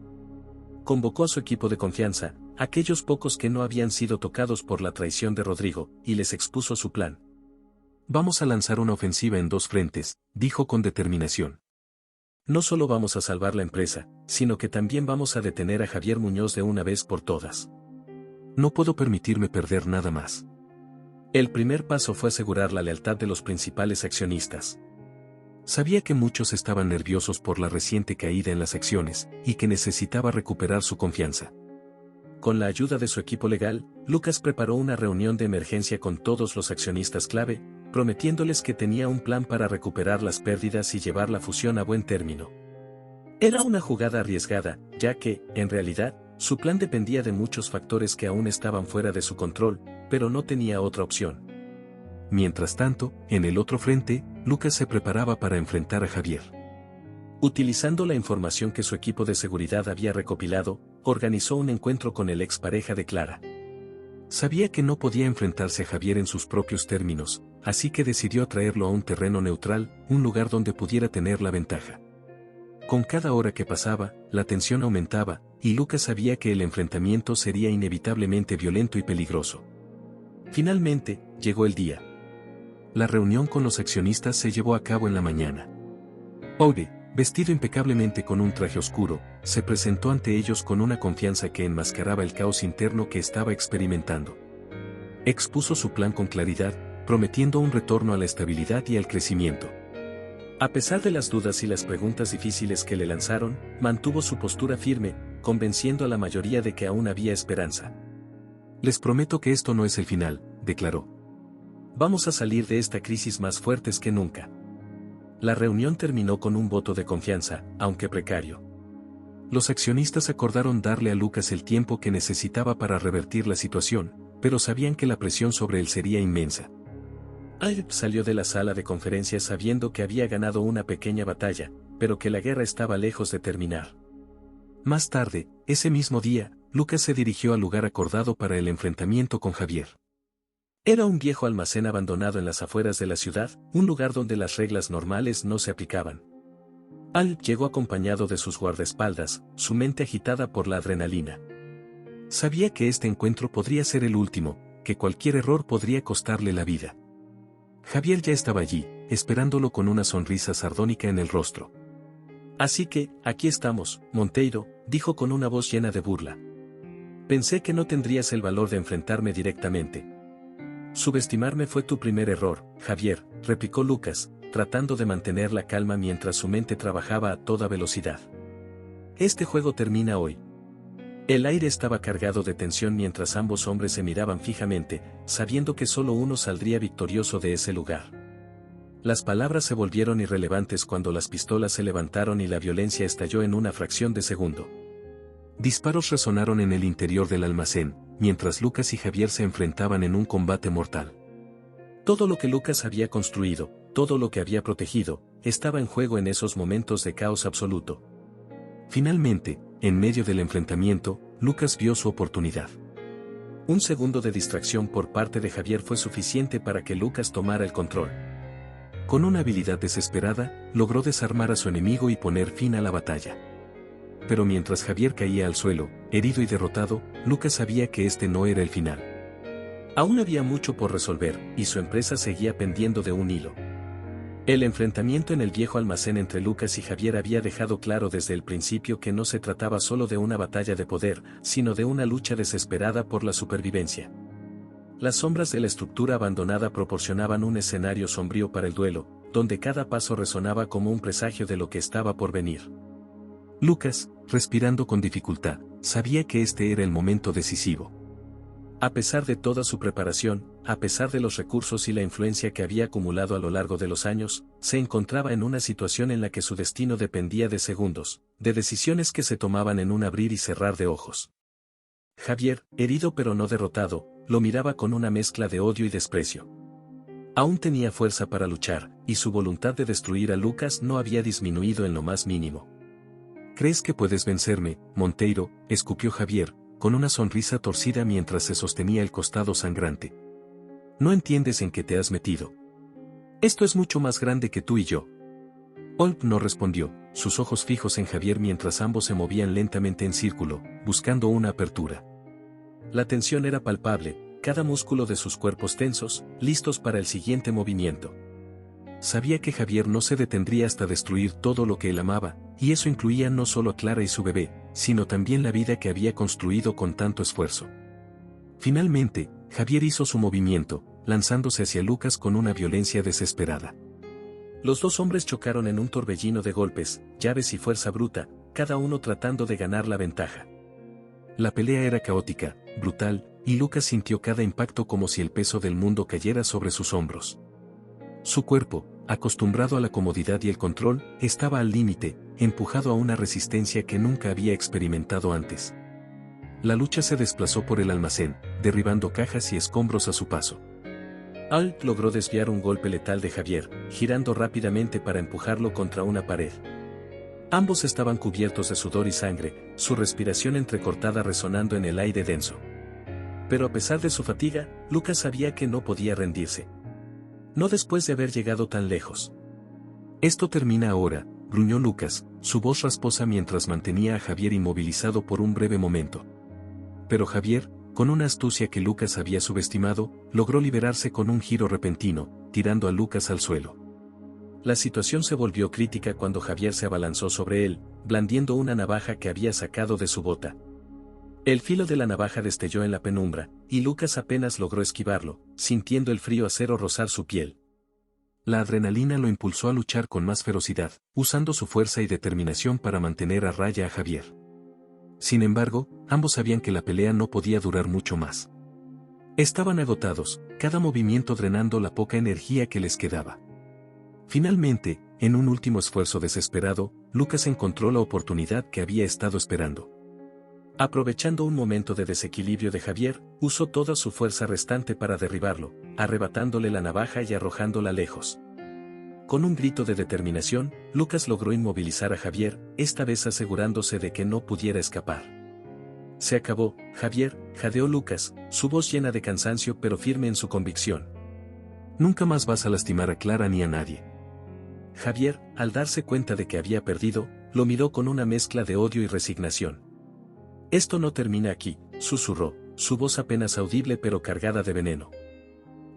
Convocó a su equipo de confianza, aquellos pocos que no habían sido tocados por la traición de Rodrigo, y les expuso su plan. Vamos a lanzar una ofensiva en dos frentes, dijo con determinación. No solo vamos a salvar la empresa, sino que también vamos a detener a Javier Muñoz de una vez por todas. No puedo permitirme perder nada más. El primer paso fue asegurar la lealtad de los principales accionistas. Sabía que muchos estaban nerviosos por la reciente caída en las acciones, y que necesitaba recuperar su confianza. Con la ayuda de su equipo legal, Lucas preparó una reunión de emergencia con todos los accionistas clave, prometiéndoles que tenía un plan para recuperar las pérdidas y llevar la fusión a buen término. Era una jugada arriesgada, ya que, en realidad, su plan dependía de muchos factores que aún estaban fuera de su control, pero no tenía otra opción. Mientras tanto, en el otro frente, Lucas se preparaba para enfrentar a Javier. Utilizando la información que su equipo de seguridad había recopilado, organizó un encuentro con el expareja de Clara. Sabía que no podía enfrentarse a Javier en sus propios términos, así que decidió traerlo a un terreno neutral, un lugar donde pudiera tener la ventaja. Con cada hora que pasaba, la tensión aumentaba, y Lucas sabía que el enfrentamiento sería inevitablemente violento y peligroso. Finalmente, llegó el día. La reunión con los accionistas se llevó a cabo en la mañana. Obe, vestido impecablemente con un traje oscuro, se presentó ante ellos con una confianza que enmascaraba el caos interno que estaba experimentando. Expuso su plan con claridad, prometiendo un retorno a la estabilidad y al crecimiento. A pesar de las dudas y las preguntas difíciles que le lanzaron, mantuvo su postura firme, convenciendo a la mayoría de que aún había esperanza. Les prometo que esto no es el final, declaró. Vamos a salir de esta crisis más fuertes que nunca. La reunión terminó con un voto de confianza, aunque precario. Los accionistas acordaron darle a Lucas el tiempo que necesitaba para revertir la situación, pero sabían que la presión sobre él sería inmensa. Alp salió de la sala de conferencias sabiendo que había ganado una pequeña batalla, pero que la guerra estaba lejos de terminar. Más tarde, ese mismo día, Lucas se dirigió al lugar acordado para el enfrentamiento con Javier. Era un viejo almacén abandonado en las afueras de la ciudad, un lugar donde las reglas normales no se aplicaban. Alp llegó acompañado de sus guardaespaldas, su mente agitada por la adrenalina. Sabía que este encuentro podría ser el último, que cualquier error podría costarle la vida. Javier ya estaba allí, esperándolo con una sonrisa sardónica en el rostro. Así que, aquí estamos, Monteiro, dijo con una voz llena de burla. Pensé que no tendrías el valor de enfrentarme directamente. Subestimarme fue tu primer error, Javier, replicó Lucas, tratando de mantener la calma mientras su mente trabajaba a toda velocidad. Este juego termina hoy. El aire estaba cargado de tensión mientras ambos hombres se miraban fijamente, sabiendo que solo uno saldría victorioso de ese lugar. Las palabras se volvieron irrelevantes cuando las pistolas se levantaron y la violencia estalló en una fracción de segundo. Disparos resonaron en el interior del almacén, mientras Lucas y Javier se enfrentaban en un combate mortal. Todo lo que Lucas había construido, todo lo que había protegido, estaba en juego en esos momentos de caos absoluto. Finalmente, en medio del enfrentamiento, Lucas vio su oportunidad. Un segundo de distracción por parte de Javier fue suficiente para que Lucas tomara el control. Con una habilidad desesperada, logró desarmar a su enemigo y poner fin a la batalla. pero mientras Javier caía al suelo, herido y derrotado, Lucas sabía que este no era el final. Aún había mucho por resolver, y su empresa seguía pendiendo de un hilo. El enfrentamiento en el viejo almacén entre Lucas y Javier había dejado claro desde el principio que no se trataba solo de una batalla de poder, sino de una lucha desesperada por la supervivencia. Las sombras de la estructura abandonada proporcionaban un escenario sombrío para el duelo, donde cada paso resonaba como un presagio de lo que estaba por venir. Lucas, respirando con dificultad, sabía que este era el momento decisivo. A pesar de toda su preparación, a pesar de los recursos y la influencia que había acumulado a lo largo de los años, se encontraba en una situación en la que su destino dependía de segundos, de decisiones que se tomaban en un abrir y cerrar de ojos. Javier, herido pero no derrotado, lo miraba con una mezcla de odio y desprecio. Aún tenía fuerza para luchar, y su voluntad de destruir a Lucas no había disminuido en lo más mínimo. ¿Crees que puedes vencerme, Monteiro?, escupió Javier, con una sonrisa torcida mientras se sostenía el costado sangrante. No entiendes en qué te has metido. Esto es mucho más grande que tú y yo. Olp no respondió, sus ojos fijos en Javier mientras ambos se movían lentamente en círculo, buscando una apertura. La tensión era palpable, cada músculo de sus cuerpos tensos, listos para el siguiente movimiento. Sabía que Javier no se detendría hasta destruir todo lo que él amaba, y eso incluía no solo a Clara y su bebé, sino también la vida que había construido con tanto esfuerzo. Finalmente, Javier hizo su movimiento, lanzándose hacia Lucas con una violencia desesperada. Los dos hombres chocaron en un torbellino de golpes, llaves y fuerza bruta, cada uno tratando de ganar la ventaja. La pelea era caótica, brutal, y Lucas sintió cada impacto como si el peso del mundo cayera sobre sus hombros. Su cuerpo, acostumbrado a la comodidad y el control, estaba al límite, empujado a una resistencia que nunca había experimentado antes. La lucha se desplazó por el almacén, derribando cajas y escombros a su paso. Alt logró desviar un golpe letal de Javier, girando rápidamente para empujarlo contra una pared. Ambos estaban cubiertos de sudor y sangre, su respiración entrecortada resonando en el aire denso. Pero a pesar de su fatiga, Lucas sabía que no podía rendirse. No después de haber llegado tan lejos. Esto termina ahora, gruñó Lucas, su voz rasposa mientras mantenía a Javier inmovilizado por un breve momento. Pero Javier, con una astucia que Lucas había subestimado, logró liberarse con un giro repentino, tirando a Lucas al suelo. La situación se volvió crítica cuando Javier se abalanzó sobre él, blandiendo una navaja que había sacado de su bota. El filo de la navaja destelló en la penumbra, y Lucas apenas logró esquivarlo, sintiendo el frío acero rozar su piel. La adrenalina lo impulsó a luchar con más ferocidad, usando su fuerza y determinación para mantener a raya a Javier. Sin embargo, ambos sabían que la pelea no podía durar mucho más. Estaban agotados, cada movimiento drenando la poca energía que les quedaba. Finalmente, en un último esfuerzo desesperado, Lucas encontró la oportunidad que había estado esperando. Aprovechando un momento de desequilibrio de Javier, usó toda su fuerza restante para derribarlo, arrebatándole la navaja y arrojándola lejos. Con un grito de determinación, Lucas logró inmovilizar a Javier, esta vez asegurándose de que no pudiera escapar. Se acabó, Javier, jadeó Lucas, su voz llena de cansancio pero firme en su convicción. Nunca más vas a lastimar a Clara ni a nadie. Javier, al darse cuenta de que había perdido, lo miró con una mezcla de odio y resignación. Esto no termina aquí, susurró, su voz apenas audible pero cargada de veneno.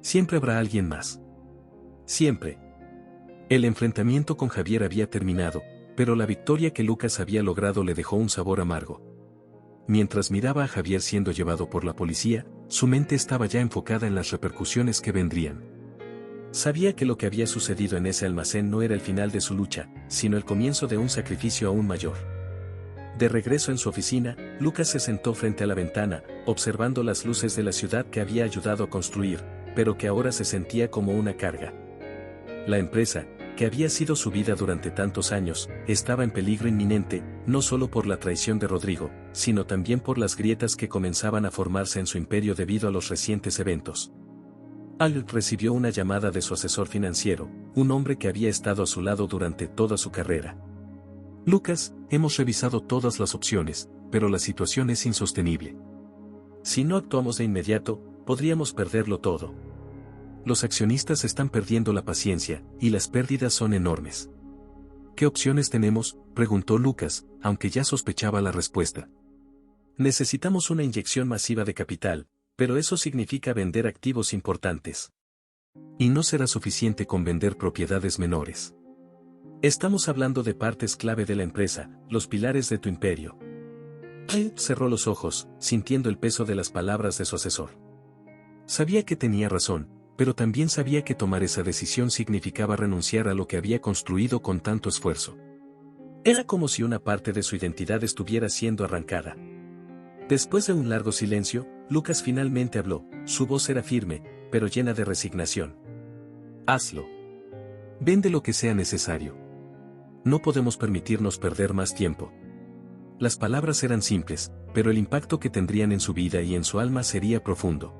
Siempre habrá alguien más. Siempre. El enfrentamiento con Javier había terminado, pero la victoria que Lucas había logrado le dejó un sabor amargo. Mientras miraba a Javier siendo llevado por la policía, su mente estaba ya enfocada en las repercusiones que vendrían. Sabía que lo que había sucedido en ese almacén no era el final de su lucha, sino el comienzo de un sacrificio aún mayor. De regreso en su oficina, Lucas se sentó frente a la ventana, observando las luces de la ciudad que había ayudado a construir, pero que ahora se sentía como una carga. La empresa, que había sido su vida durante tantos años, estaba en peligro inminente, no solo por la traición de Rodrigo, sino también por las grietas que comenzaban a formarse en su imperio debido a los recientes eventos. Al recibió una llamada de su asesor financiero, un hombre que había estado a su lado durante toda su carrera. Lucas, hemos revisado todas las opciones, pero la situación es insostenible. Si no actuamos de inmediato, podríamos perderlo todo. Los accionistas están perdiendo la paciencia, y las pérdidas son enormes. ¿Qué opciones tenemos?, preguntó Lucas, aunque ya sospechaba la respuesta. Necesitamos una inyección masiva de capital, pero eso significa vender activos importantes. Y no será suficiente con vender propiedades menores. Estamos hablando de partes clave de la empresa, los pilares de tu imperio. Cerró los ojos, sintiendo el peso de las palabras de su asesor. Sabía que tenía razón, pero también sabía que tomar esa decisión significaba renunciar a lo que había construido con tanto esfuerzo. Era como si una parte de su identidad estuviera siendo arrancada. Después de un largo silencio, Lucas finalmente habló, su voz era firme, pero llena de resignación. Hazlo. Vende lo que sea necesario. No podemos permitirnos perder más tiempo. Las palabras eran simples, pero el impacto que tendrían en su vida y en su alma sería profundo.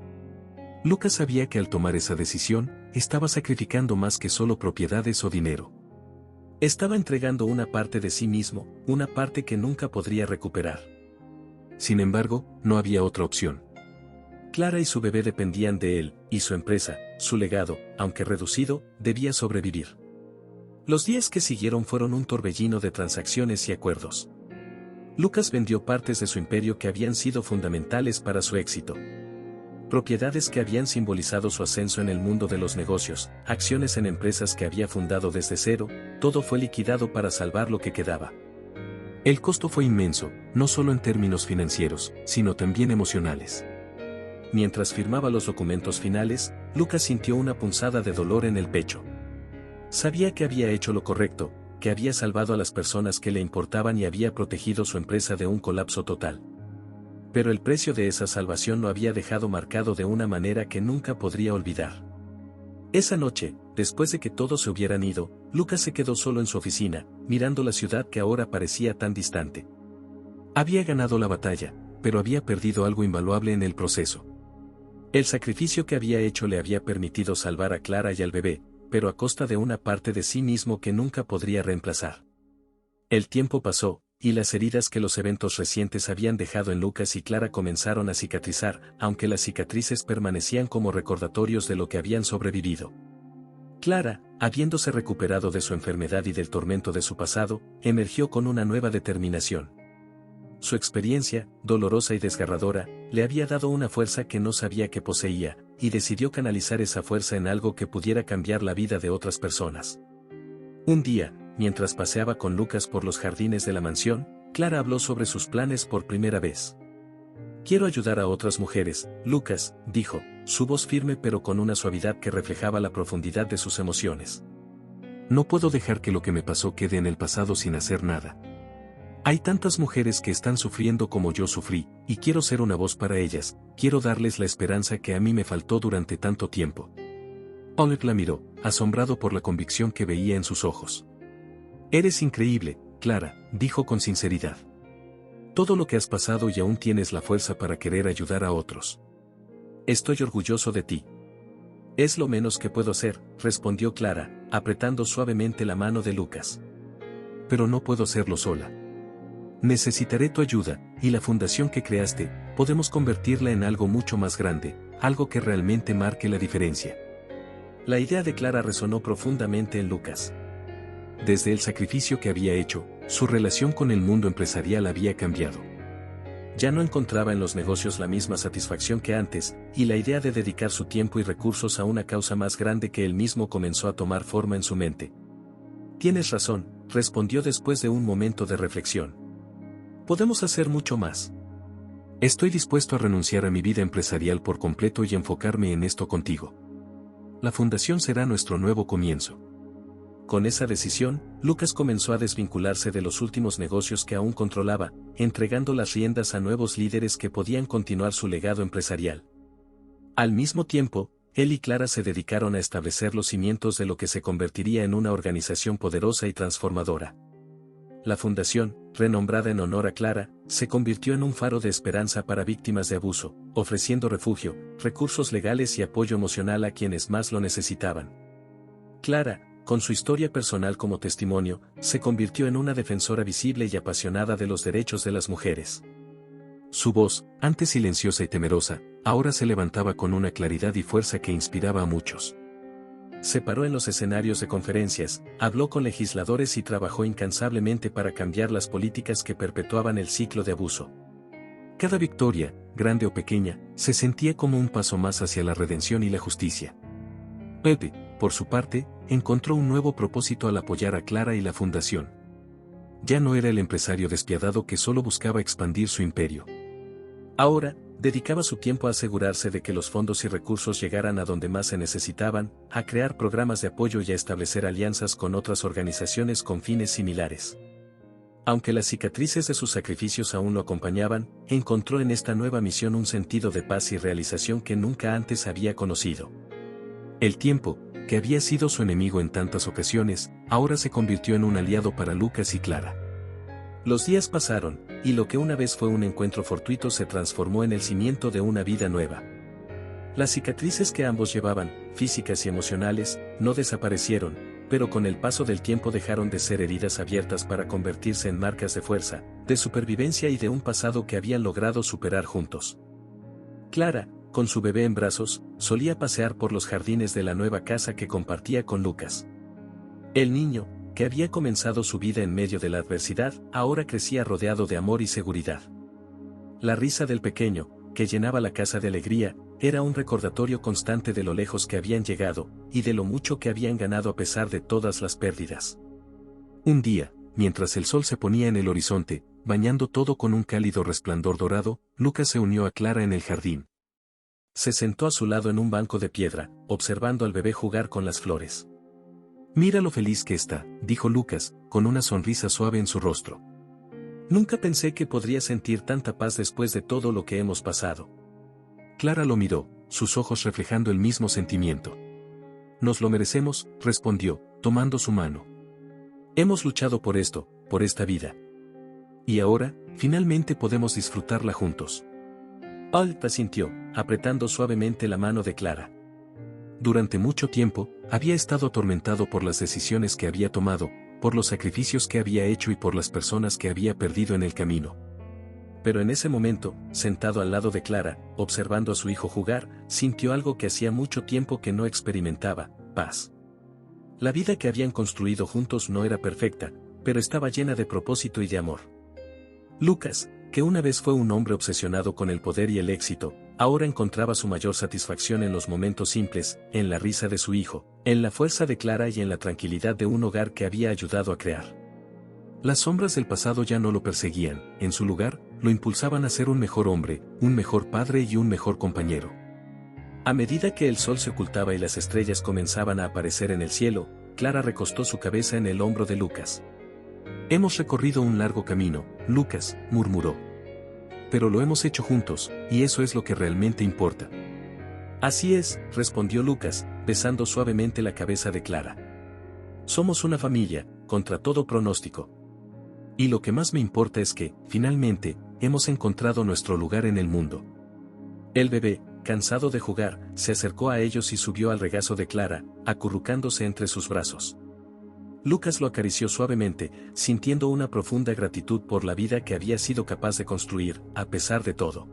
Lucas sabía que al tomar esa decisión, estaba sacrificando más que solo propiedades o dinero. Estaba entregando una parte de sí mismo, una parte que nunca podría recuperar. Sin embargo, no había otra opción. Clara y su bebé dependían de él, y su empresa, su legado, aunque reducido, debía sobrevivir. Los días que siguieron fueron un torbellino de transacciones y acuerdos. Lucas vendió partes de su imperio que habían sido fundamentales para su éxito. Propiedades que habían simbolizado su ascenso en el mundo de los negocios, acciones en empresas que había fundado desde cero, todo fue liquidado para salvar lo que quedaba. El costo fue inmenso, no solo en términos financieros, sino también emocionales. Mientras firmaba los documentos finales, Lucas sintió una punzada de dolor en el pecho. Sabía que había hecho lo correcto, que había salvado a las personas que le importaban y había protegido su empresa de un colapso total. Pero el precio de esa salvación lo había dejado marcado de una manera que nunca podría olvidar. Esa noche, después de que todos se hubieran ido, Lucas se quedó solo en su oficina, mirando la ciudad que ahora parecía tan distante. Había ganado la batalla, pero había perdido algo invaluable en el proceso. El sacrificio que había hecho le había permitido salvar a Clara y al bebé, pero a costa de una parte de sí mismo que nunca podría reemplazar. El tiempo pasó, y las heridas que los eventos recientes habían dejado en Lucas y Clara comenzaron a cicatrizar, aunque las cicatrices permanecían como recordatorios de lo que habían sobrevivido. Clara, habiéndose recuperado de su enfermedad y del tormento de su pasado, emergió con una nueva determinación. Su experiencia, dolorosa y desgarradora, le había dado una fuerza que no sabía que poseía, y decidió canalizar esa fuerza en algo que pudiera cambiar la vida de otras personas. Un día, mientras paseaba con Lucas por los jardines de la mansión, Clara habló sobre sus planes por primera vez. «Quiero ayudar a otras mujeres», Lucas, dijo, su voz firme pero con una suavidad que reflejaba la profundidad de sus emociones. «No puedo dejar que lo que me pasó quede en el pasado sin hacer nada. Hay tantas mujeres que están sufriendo como yo sufrí, y quiero ser una voz para ellas, quiero darles la esperanza que a mí me faltó durante tanto tiempo». Oleg la miró, asombrado por la convicción que veía en sus ojos. «Eres increíble, Clara», dijo con sinceridad. «Todo lo que has pasado y aún tienes la fuerza para querer ayudar a otros. Estoy orgulloso de ti». «Es lo menos que puedo hacer», respondió Clara, apretando suavemente la mano de Lucas. «Pero no puedo hacerlo sola. Necesitaré tu ayuda, y la fundación que creaste, podemos convertirla en algo mucho más grande, algo que realmente marque la diferencia». La idea de Clara resonó profundamente en Lucas. Desde el sacrificio que había hecho, su relación con el mundo empresarial había cambiado. Ya no encontraba en los negocios la misma satisfacción que antes, y la idea de dedicar su tiempo y recursos a una causa más grande que él mismo comenzó a tomar forma en su mente. «Tienes razón», respondió después de un momento de reflexión. «Podemos hacer mucho más. Estoy dispuesto a renunciar a mi vida empresarial por completo y enfocarme en esto contigo. La fundación será nuestro nuevo comienzo». Con esa decisión, Lucas comenzó a desvincularse de los últimos negocios que aún controlaba, entregando las riendas a nuevos líderes que podían continuar su legado empresarial. Al mismo tiempo, él y Clara se dedicaron a establecer los cimientos de lo que se convertiría en una organización poderosa y transformadora. La fundación, renombrada en honor a Clara, se convirtió en un faro de esperanza para víctimas de abuso, ofreciendo refugio, recursos legales y apoyo emocional a quienes más lo necesitaban. Clara, con su historia personal como testimonio, se convirtió en una defensora visible y apasionada de los derechos de las mujeres. Su voz, antes silenciosa y temerosa, ahora se levantaba con una claridad y fuerza que inspiraba a muchos. Se paró en los escenarios de conferencias, habló con legisladores y trabajó incansablemente para cambiar las políticas que perpetuaban el ciclo de abuso. Cada victoria, grande o pequeña, se sentía como un paso más hacia la redención y la justicia. Pepe, por su parte, encontró un nuevo propósito al apoyar a Clara y la fundación. Ya no era el empresario despiadado que solo buscaba expandir su imperio. Ahora, dedicaba su tiempo a asegurarse de que los fondos y recursos llegaran a donde más se necesitaban, a crear programas de apoyo y a establecer alianzas con otras organizaciones con fines similares. Aunque las cicatrices de sus sacrificios aún lo acompañaban, encontró en esta nueva misión un sentido de paz y realización que nunca antes había conocido. El tiempo, que había sido su enemigo en tantas ocasiones, ahora se convirtió en un aliado para Lucas y Clara. Los días pasaron, y lo que una vez fue un encuentro fortuito se transformó en el cimiento de una vida nueva. Las cicatrices que ambos llevaban, físicas y emocionales, no desaparecieron, pero con el paso del tiempo dejaron de ser heridas abiertas para convertirse en marcas de fuerza, de supervivencia y de un pasado que habían logrado superar juntos. Clara, con su bebé en brazos, solía pasear por los jardines de la nueva casa que compartía con Lucas. El niño, que había comenzado su vida en medio de la adversidad, ahora crecía rodeado de amor y seguridad. La risa del pequeño, que llenaba la casa de alegría, era un recordatorio constante de lo lejos que habían llegado, y de lo mucho que habían ganado a pesar de todas las pérdidas. Un día, mientras el sol se ponía en el horizonte, bañando todo con un cálido resplandor dorado, Lucas se unió a Clara en el jardín. Se sentó a su lado en un banco de piedra, observando al bebé jugar con las flores. «Mira lo feliz que está», dijo Lucas, con una sonrisa suave en su rostro. «Nunca pensé que podría sentir tanta paz después de todo lo que hemos pasado». Clara lo miró, sus ojos reflejando el mismo sentimiento. «Nos lo merecemos», respondió, tomando su mano. «Hemos luchado por esto, por esta vida. Y ahora, finalmente podemos disfrutarla juntos». Alta sintió, apretando suavemente la mano de Clara. Durante mucho tiempo, había estado atormentado por las decisiones que había tomado, por los sacrificios que había hecho y por las personas que había perdido en el camino. Pero en ese momento, sentado al lado de Clara, observando a su hijo jugar, sintió algo que hacía mucho tiempo que no experimentaba: paz. La vida que habían construido juntos no era perfecta, pero estaba llena de propósito y de amor. Lucas, que una vez fue un hombre obsesionado con el poder y el éxito, ahora encontraba su mayor satisfacción en los momentos simples, en la risa de su hijo, en la fuerza de Clara y en la tranquilidad de un hogar que había ayudado a crear. Las sombras del pasado ya no lo perseguían, en su lugar, lo impulsaban a ser un mejor hombre, un mejor padre y un mejor compañero. A medida que el sol se ocultaba y las estrellas comenzaban a aparecer en el cielo, Clara recostó su cabeza en el hombro de Lucas. «Hemos recorrido un largo camino», Lucas murmuró. «Pero lo hemos hecho juntos, y eso es lo que realmente importa». «Así es», respondió Lucas, besando suavemente la cabeza de Clara. «Somos una familia, contra todo pronóstico. Y lo que más me importa es que, finalmente, hemos encontrado nuestro lugar en el mundo». El bebé, cansado de jugar, se acercó a ellos y subió al regazo de Clara, acurrucándose entre sus brazos. Lucas lo acarició suavemente, sintiendo una profunda gratitud por la vida que había sido capaz de construir, a pesar de todo.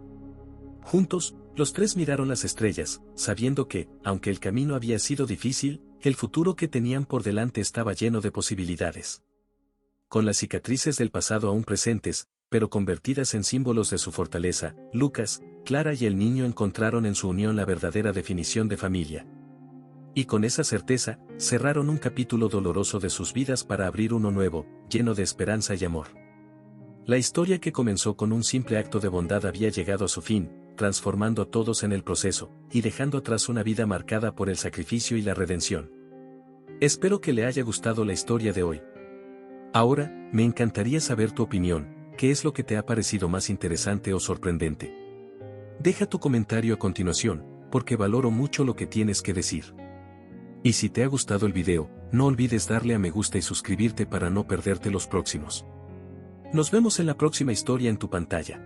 Juntos, los tres miraron las estrellas, sabiendo que, aunque el camino había sido difícil, el futuro que tenían por delante estaba lleno de posibilidades. Con las cicatrices del pasado aún presentes, pero convertidas en símbolos de su fortaleza, Lucas, Clara y el niño encontraron en su unión la verdadera definición de familia. Y con esa certeza, cerraron un capítulo doloroso de sus vidas para abrir uno nuevo, lleno de esperanza y amor. La historia que comenzó con un simple acto de bondad había llegado a su fin, transformando a todos en el proceso, y dejando atrás una vida marcada por el sacrificio y la redención. Espero que le haya gustado la historia de hoy. Ahora, me encantaría saber tu opinión, ¿qué es lo que te ha parecido más interesante o sorprendente? Deja tu comentario a continuación, porque valoro mucho lo que tienes que decir. Y si te ha gustado el video, no olvides darle a me gusta y suscribirte para no perderte los próximos. Nos vemos en la próxima historia en tu pantalla.